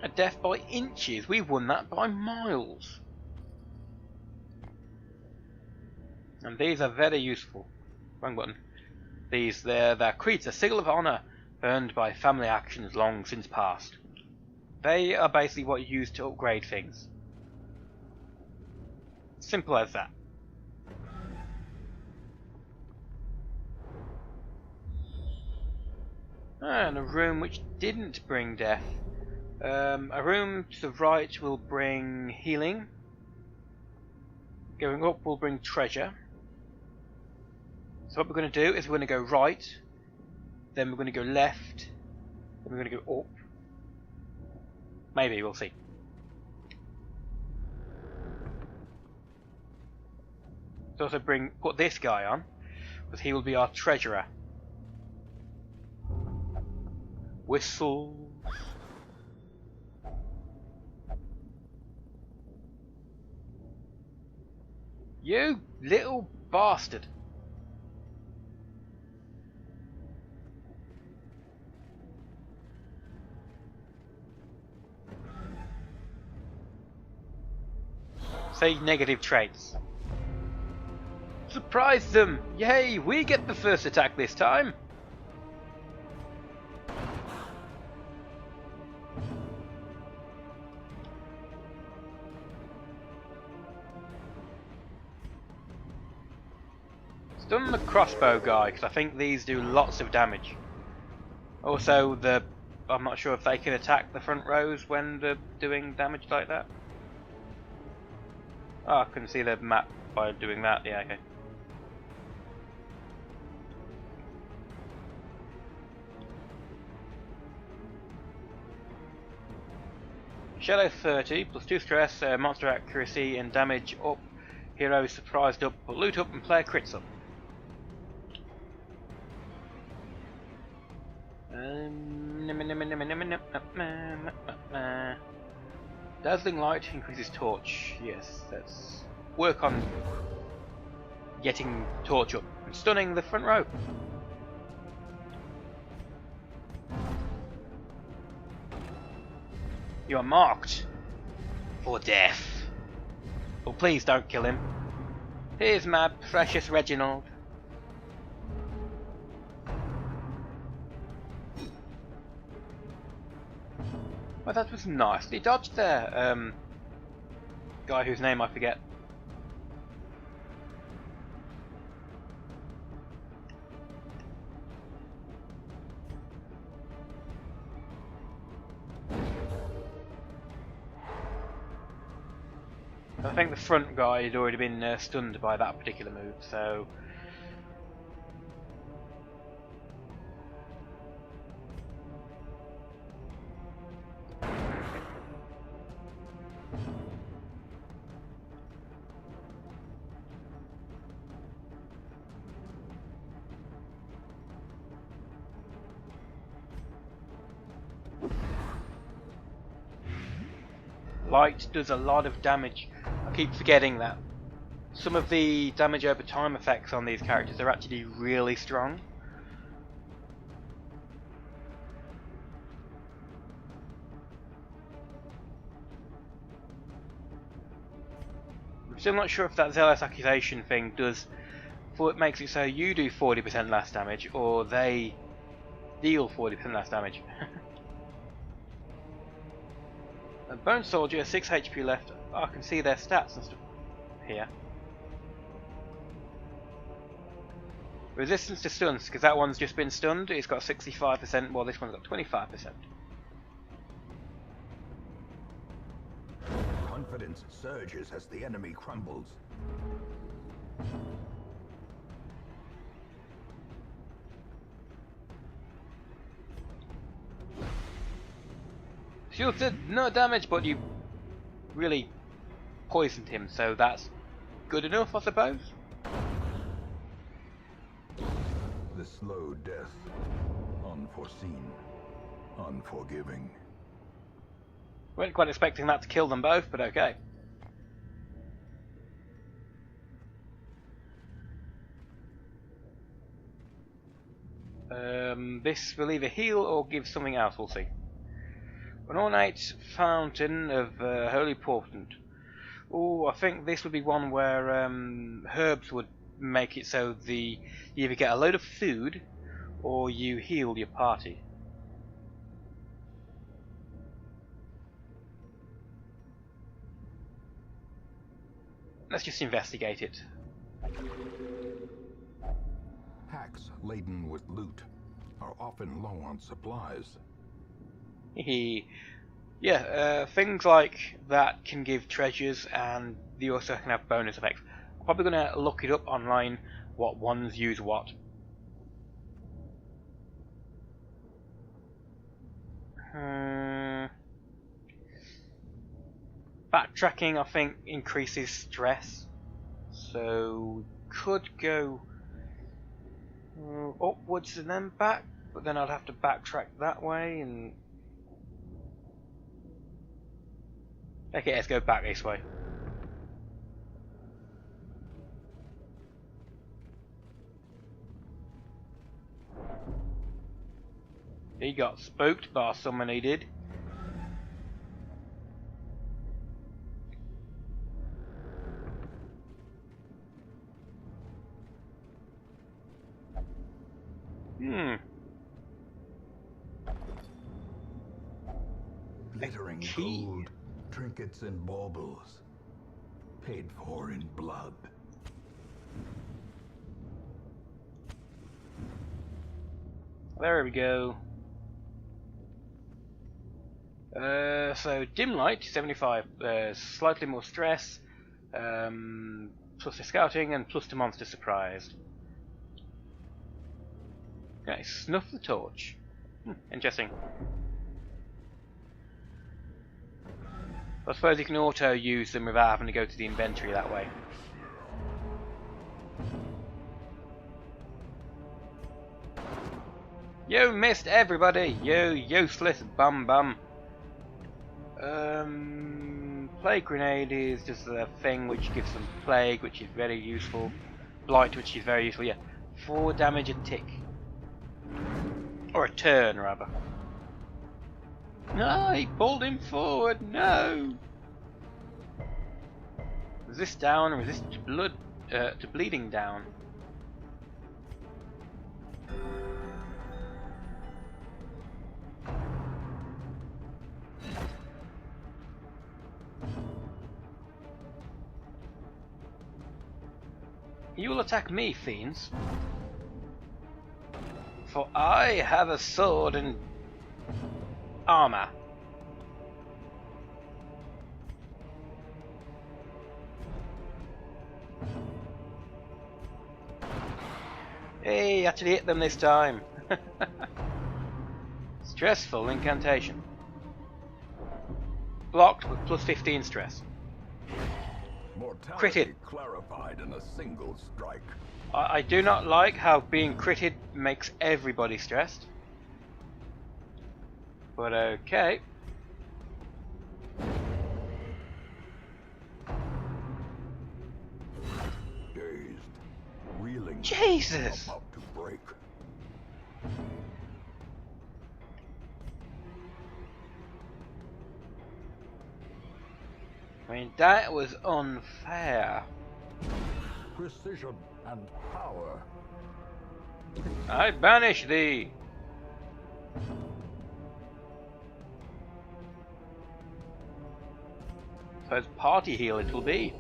Speaker 2: A death by inches? We won that by miles. And these are very useful. Wrong button. These, they're creeds, a seal of honour earned by family actions long since past. They are basically what you use to upgrade things. Simple as that. And a room which didn't bring death. A room to the right will bring healing. Going up will bring treasure. So what we're going to do is we're going to go right, then we're going to go left, then we're going to go up. Maybe, we'll see. So also put this guy on, because he will be our treasurer. Whistles. You little bastard. Say negative traits. Surprise them! Yay! We get the first attack this time! Stun the crossbow guy, because I think these do lots of damage. Also, I'm not sure if they can attack the front rows when they're doing damage like that. Oh, I can see the map by doing that, yeah, okay. Shadow 30, plus 2 stress, monster accuracy and damage up, hero surprised up, loot up and player crits up. Dazzling light increases torch. Yes, let's work on getting torch up and stunning the front row. You are marked for death. Oh, please don't kill him. Here's my precious Reginald. Well, that was nicely dodged there. Guy whose name I forget. I think the front guy had already been stunned by that particular move, so... Light does a lot of damage. I keep forgetting that. Some of the damage over time effects on these characters are actually really strong. I'm still not sure if that zealous accusation thing does, for it makes it so you do 40% less damage or they deal 40% less damage. A Bone Soldier, 6 HP left. Oh, I can see their stats and stuff here. Resistance to stuns, because that one's just been stunned. It's got 65%, while this one's got 25%.
Speaker 3: Confidence surges as the enemy crumbles.
Speaker 2: Shield did no damage, but you really poisoned him, so that's good enough, I suppose.
Speaker 3: The slow death, unforeseen, unforgiving.
Speaker 2: Weren't quite expecting that to kill them both, but okay. This will either heal or give something else, we'll see. An ornate fountain of holy portent. Oh, I think this would be one where herbs would make it so you either get a load of food or you heal your party. Let's just investigate it.
Speaker 1: Packs laden with loot are often low on supplies.
Speaker 2: Yeah, things like that can give treasures, and they also can have bonus effects. I'm probably going to look it up online, what ones use what. Backtracking, I think, increases stress, so could go upwards and then back, but then I'd have to backtrack that way, and okay, let's go back this way. He got spooked by someone, he did.
Speaker 3: glittering
Speaker 2: key.
Speaker 3: gold, trinkets and baubles, paid for in blood.
Speaker 2: There we go. So dim light 75, slightly more stress, plus to scouting and plus to monster surprise. Okay, snuff the torch. Interesting. I suppose you can auto use them without having to go to the inventory that way. You missed everybody, you useless bum. Plague grenade is just a thing which gives them plague, which is very useful. Blight, which is very useful, yeah. 4 damage a tick. Or a turn, rather. No, he pulled him forward, no! Resist down, resist blood, to bleeding down. You will attack me, fiends. For I have a sword and armor. Hey, actually hit them this time. Stressful incantation. Blocked with plus 15 stress.
Speaker 3: Mortality
Speaker 2: Critted.
Speaker 3: clarified in a single strike.
Speaker 2: I do not like how being critted makes everybody stressed. But okay.
Speaker 3: Dazed, reeling.
Speaker 2: Jesus!
Speaker 3: About to break.
Speaker 2: I mean, that was unfair.
Speaker 3: Precision and power.
Speaker 2: I banish thee! So it's party heal it will be.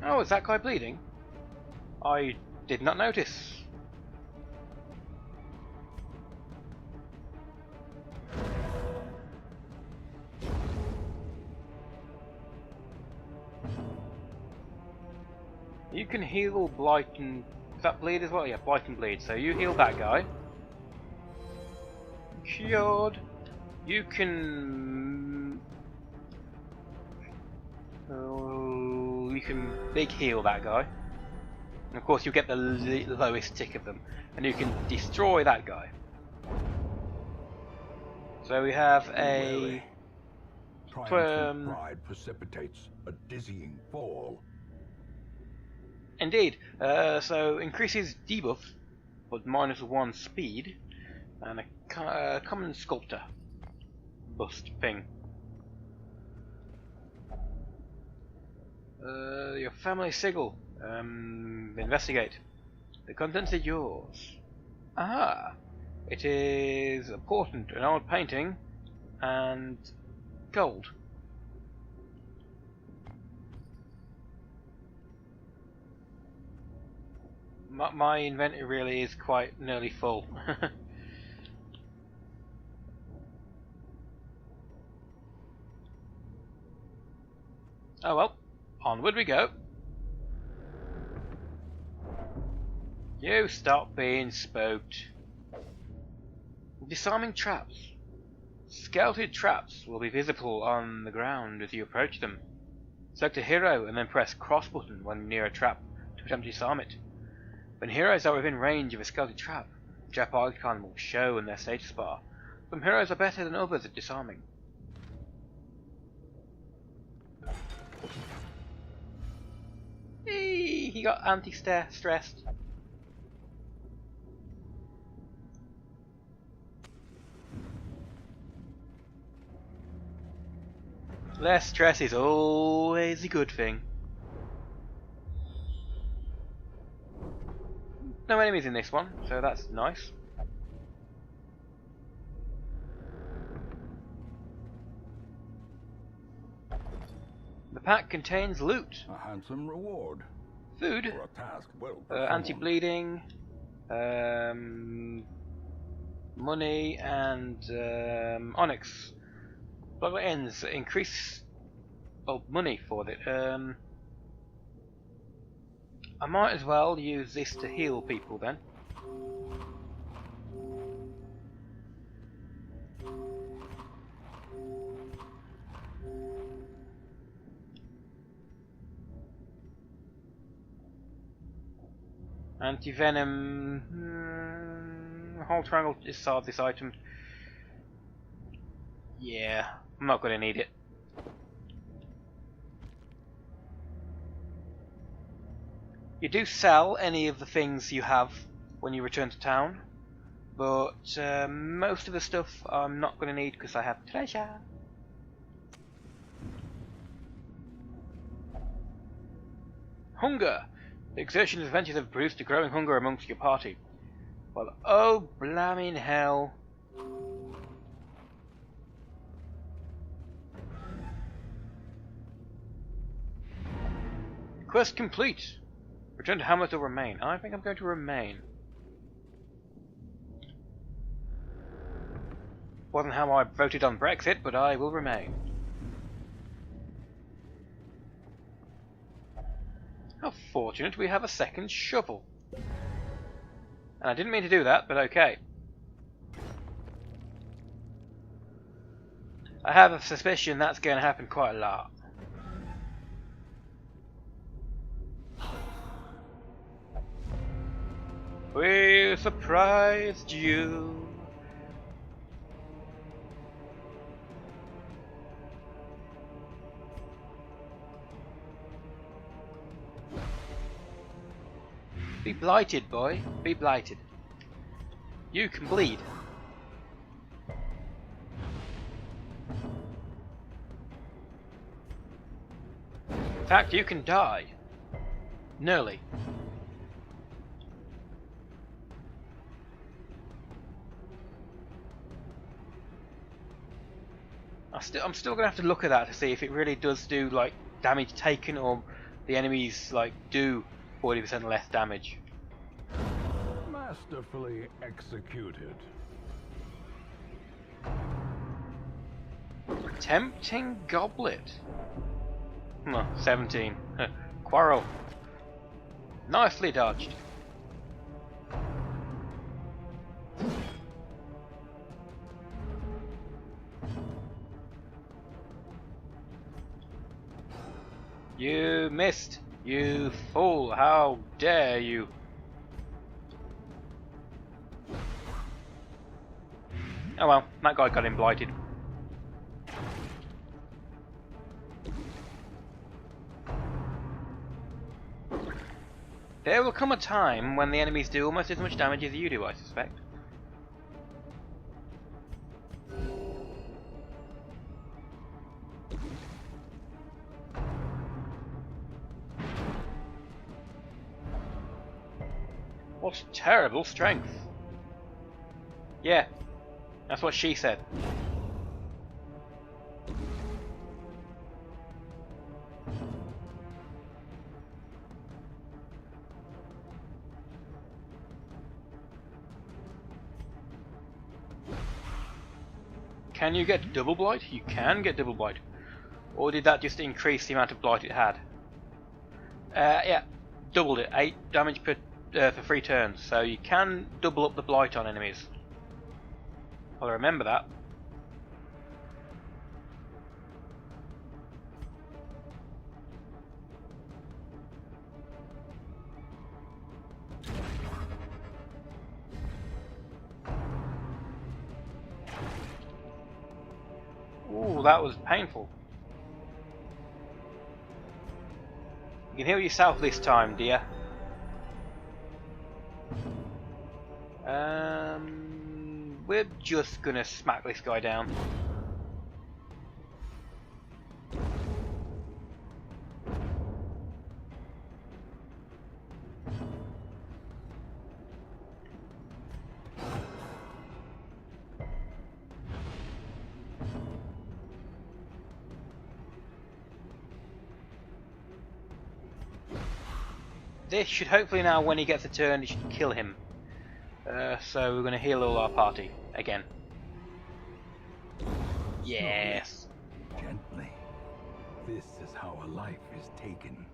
Speaker 2: Oh, is that guy bleeding? I did not notice. You can heal Blight and... Is that bleed as well? Yeah, Blight and bleed. So you heal that guy. Cured. You can... you can big heal that guy. And of course you get the lowest tick of them. And you can destroy that guy. So we have a...
Speaker 3: Triumphant pride precipitates a dizzying fall.
Speaker 2: Indeed. So increases debuff, but -1 speed, and a common sculptor bust thing. Your family sigil. Investigate. The contents are yours. Aha! It is a portent, an old painting, and gold. My inventory really is quite nearly full. Oh well, onward we go. You stop being spooked. Disarming traps. Scouted traps will be visible on the ground as you approach them. Select a hero and then press cross button when near a trap to attempt to disarm it. When heroes are within range of a scouted trap, a trap icon will show in their status bar. Some heroes are better than others at disarming. Hey, he got anti-stressed. Less stress is always a good thing. No enemies in this one, so that's nice. The pack contains loot.
Speaker 1: A handsome reward.
Speaker 2: Food.
Speaker 1: For a task well performed.
Speaker 2: Anti-bleeding. Money and onyx. Blood ends. Increase money for it. I might as well use this to heal people then. Anti-venom. Whole triangle discard this item. Yeah, I'm not going to need it. You do sell any of the things you have when you return to town, but most of the stuff I'm not going to need because I have treasure. Hunger. The exertion and adventures have produced a growing hunger amongst your party. Well, oh blammin' hell. Quest complete. Return to Hamlet or remain. I think I'm going to remain. Wasn't how I voted on Brexit, but I will remain. How fortunate we have a second shovel. And I didn't mean to do that, but okay. I have a suspicion that's going to happen quite a lot. We surprised you. Be blighted, boy. Be blighted. You can bleed. In fact, you can die. Nearly. I'm still gonna have to look at that to see if it really does do like damage taken or the enemies like do 40% less damage.
Speaker 1: Masterfully executed.
Speaker 2: Tempting goblet. 17. Quarrel. Nicely dodged. You missed, you fool, how dare you. Oh well, that guy got him blighted. There will come a time when the enemies do almost as much damage as you do, I suspect. What terrible strength. Yeah, that's what she said. Can you get double blight? You can get double blight. Or did that just increase the amount of blight it had? Yeah, doubled it. 8 damage per for 3 turns, so you can double up the blight on enemies. I'll remember that. Ooh, that was painful. You can heal yourself this time, dear. We're just gonna smack this guy down. This should hopefully now, when he gets a turn, it should kill him. So we're going to heal all our party again. Yes.
Speaker 3: Gently. This is how a life is taken.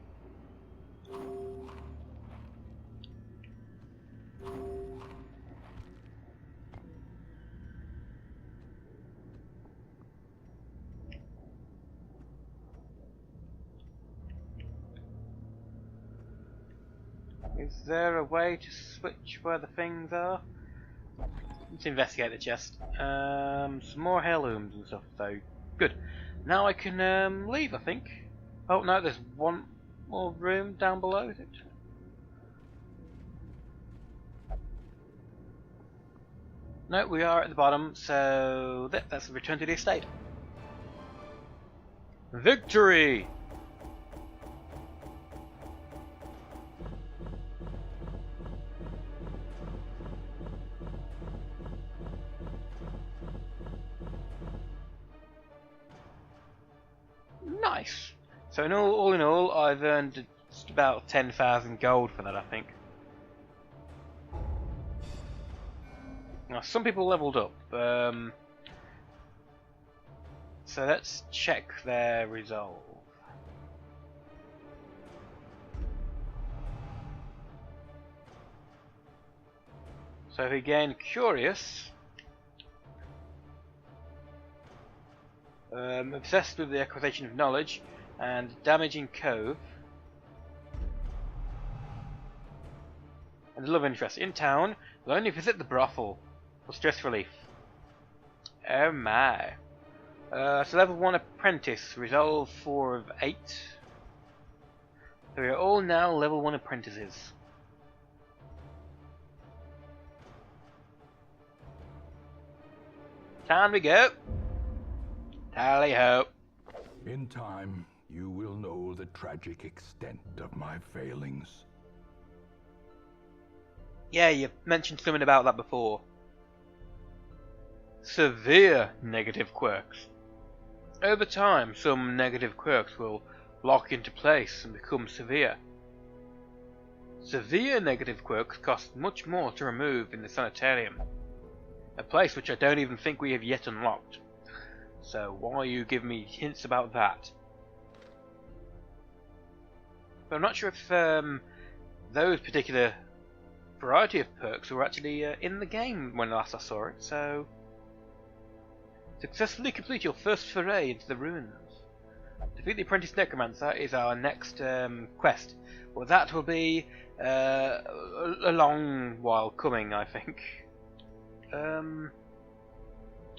Speaker 2: Is there a way to switch where the things are? Let's investigate the chest. Some more heirlooms and stuff, though. Good. Now I can leave, I think. Oh no, there's one more room down below, is it? No, we are at the bottom, so that's a return to the estate. Victory! Nice. So all in all, I've earned just about 10,000 gold for that, I think. Now, some people leveled up. So let's check their resolve. So again, curious. Obsessed with the acquisition of knowledge and damaging cove. And love interest. In town, will only visit the brothel for stress relief. Oh my. So level 1 apprentice, resolve 4 of 8. So we are all now level 1 apprentices. Time we go. Tally ho.
Speaker 3: In time, you will know the tragic extent of my failings.
Speaker 2: Yeah, you mentioned something about that before. Severe negative quirks. Over time, some negative quirks will lock into place and become severe. Severe negative quirks cost much more to remove in the sanitarium, a place which I don't even think we have yet unlocked. So why you give me hints about that? But I'm not sure if those particular variety of perks were actually in the game when last I saw it, so... Successfully complete your first foray into the ruins. Defeat the Apprentice Necromancer is our next quest. Well, that will be a long while coming, I think. Do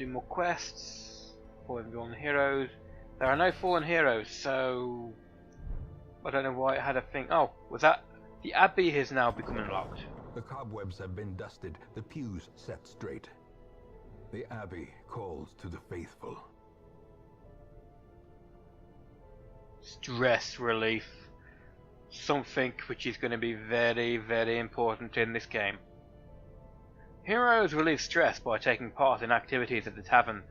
Speaker 2: more quests. Fallen heroes. There are no fallen heroes, so... I don't know why it had a thing. Oh, was that... The Abbey has now become unlocked.
Speaker 3: The cobwebs have been dusted, the pews set straight. The Abbey calls to the faithful.
Speaker 2: Stress relief. Something which is going to be very, very important in this game. Heroes relieve stress by taking part in activities at the tavern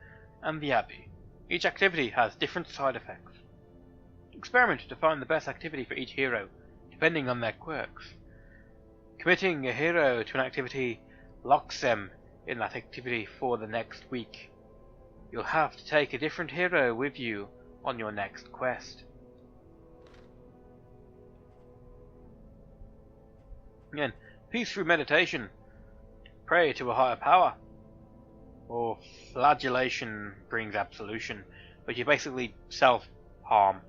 Speaker 2: and the Abbey. Each activity has different side effects. Experiment to find the best activity for each hero, depending on their quirks. Committing a hero to an activity locks them in that activity for the next week. You'll have to take a different hero with you on your next quest. Again, peace through meditation. Pray to a higher power. Or flagellation brings absolution, but you basically self-harm.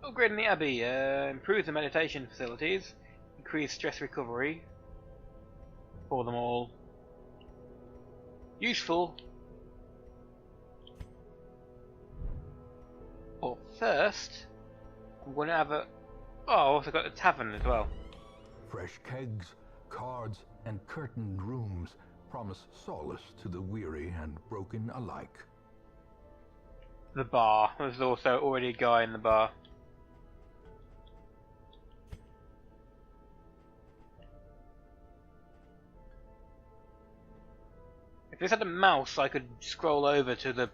Speaker 2: Upgrading the Abbey, improve the meditation facilities, increase stress recovery for them all. Useful. But first, I'm going to have a... Oh, I also got the tavern as well.
Speaker 3: Fresh kegs, cards, and curtained rooms promise solace to the weary and broken alike.
Speaker 2: The bar. There's also already a guy in the bar. If this had a mouse, I could scroll over to the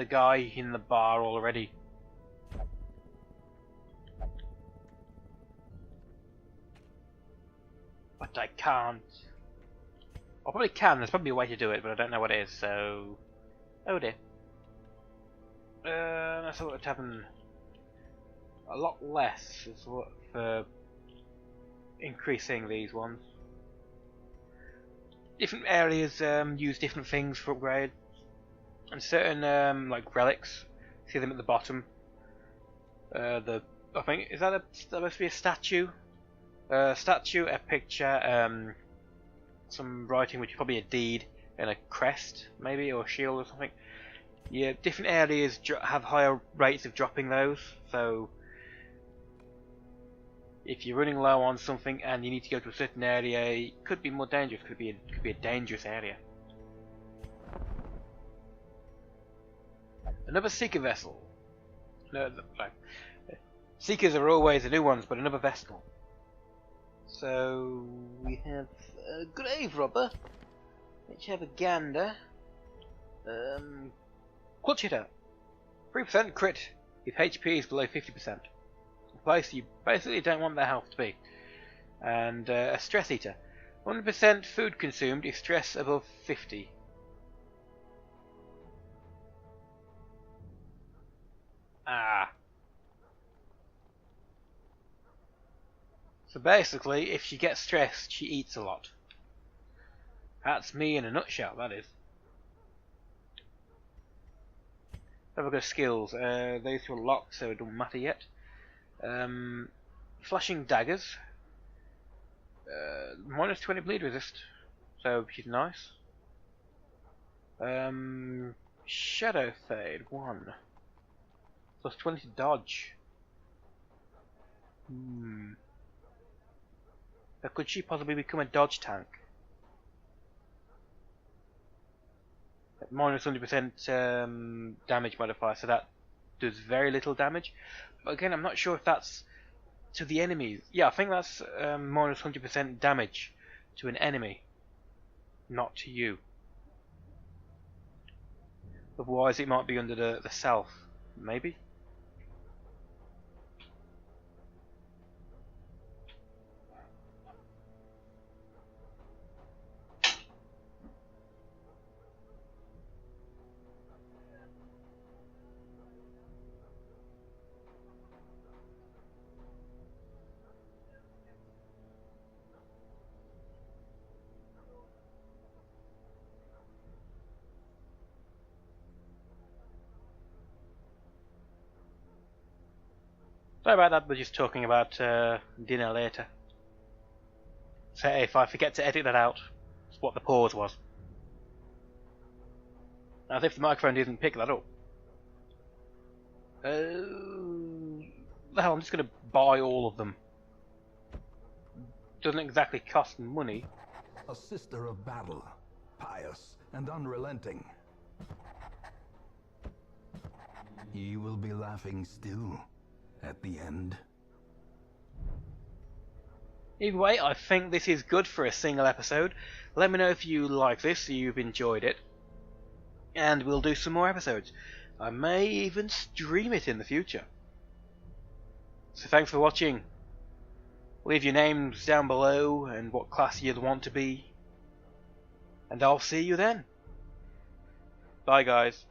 Speaker 2: guy in the bar already. But I can't. I probably can, there's probably a way to do it, but I don't know what it is, so... Oh dear. That's what would happen. A lot less is what for increasing these ones. Different areas use different things for upgrade, and certain like relics. See them at the bottom. I think is that supposed to be a statue? Statue, a picture, some writing, which is probably a deed, and a crest, maybe, or a shield or something. Yeah, different areas have higher rates of dropping those, so if you're running low on something and you need to go to a certain area, it could be more dangerous, could be a dangerous area. Another seeker vessel. No, seekers are always the new ones, but another vessel. So we have a grave robber. Let's have a gander. Clutch hitter. 3% crit if HP is below 50%. A place you basically don't want their health to be. And a stress eater. 100% food consumed if stress above 50. Ah. So basically, if she gets stressed, she eats a lot. That's me in a nutshell, that is. Have a go skills. Those two are locked, so it don't matter yet. Flashing daggers. Minus 20 bleed resist, so she's nice. Shadow fade 1. Plus 20 to dodge. So could she possibly become a dodge tank? Minus 100% damage modifier, so that does very little damage. But again, I'm not sure if that's to the enemies. Yeah, I think that's minus 100% damage to an enemy, not to you. Otherwise, it might be under the self, maybe. Sorry about that, we're just talking about dinner later. So if I forget to edit that out, it's what the pause was. As if the microphone didn't pick that up. The hell, I'm just going to buy all of them. Doesn't exactly cost money.
Speaker 3: A sister of battle, pious and unrelenting. Ye will be laughing still at the end.
Speaker 2: Either way, I think this is good for a single episode. Let me know if you like this, if you've enjoyed it. And we'll do some more episodes. I may even stream it in the future. So thanks for watching. Leave your names down below and what class you'd want to be. And I'll see you then. Bye guys.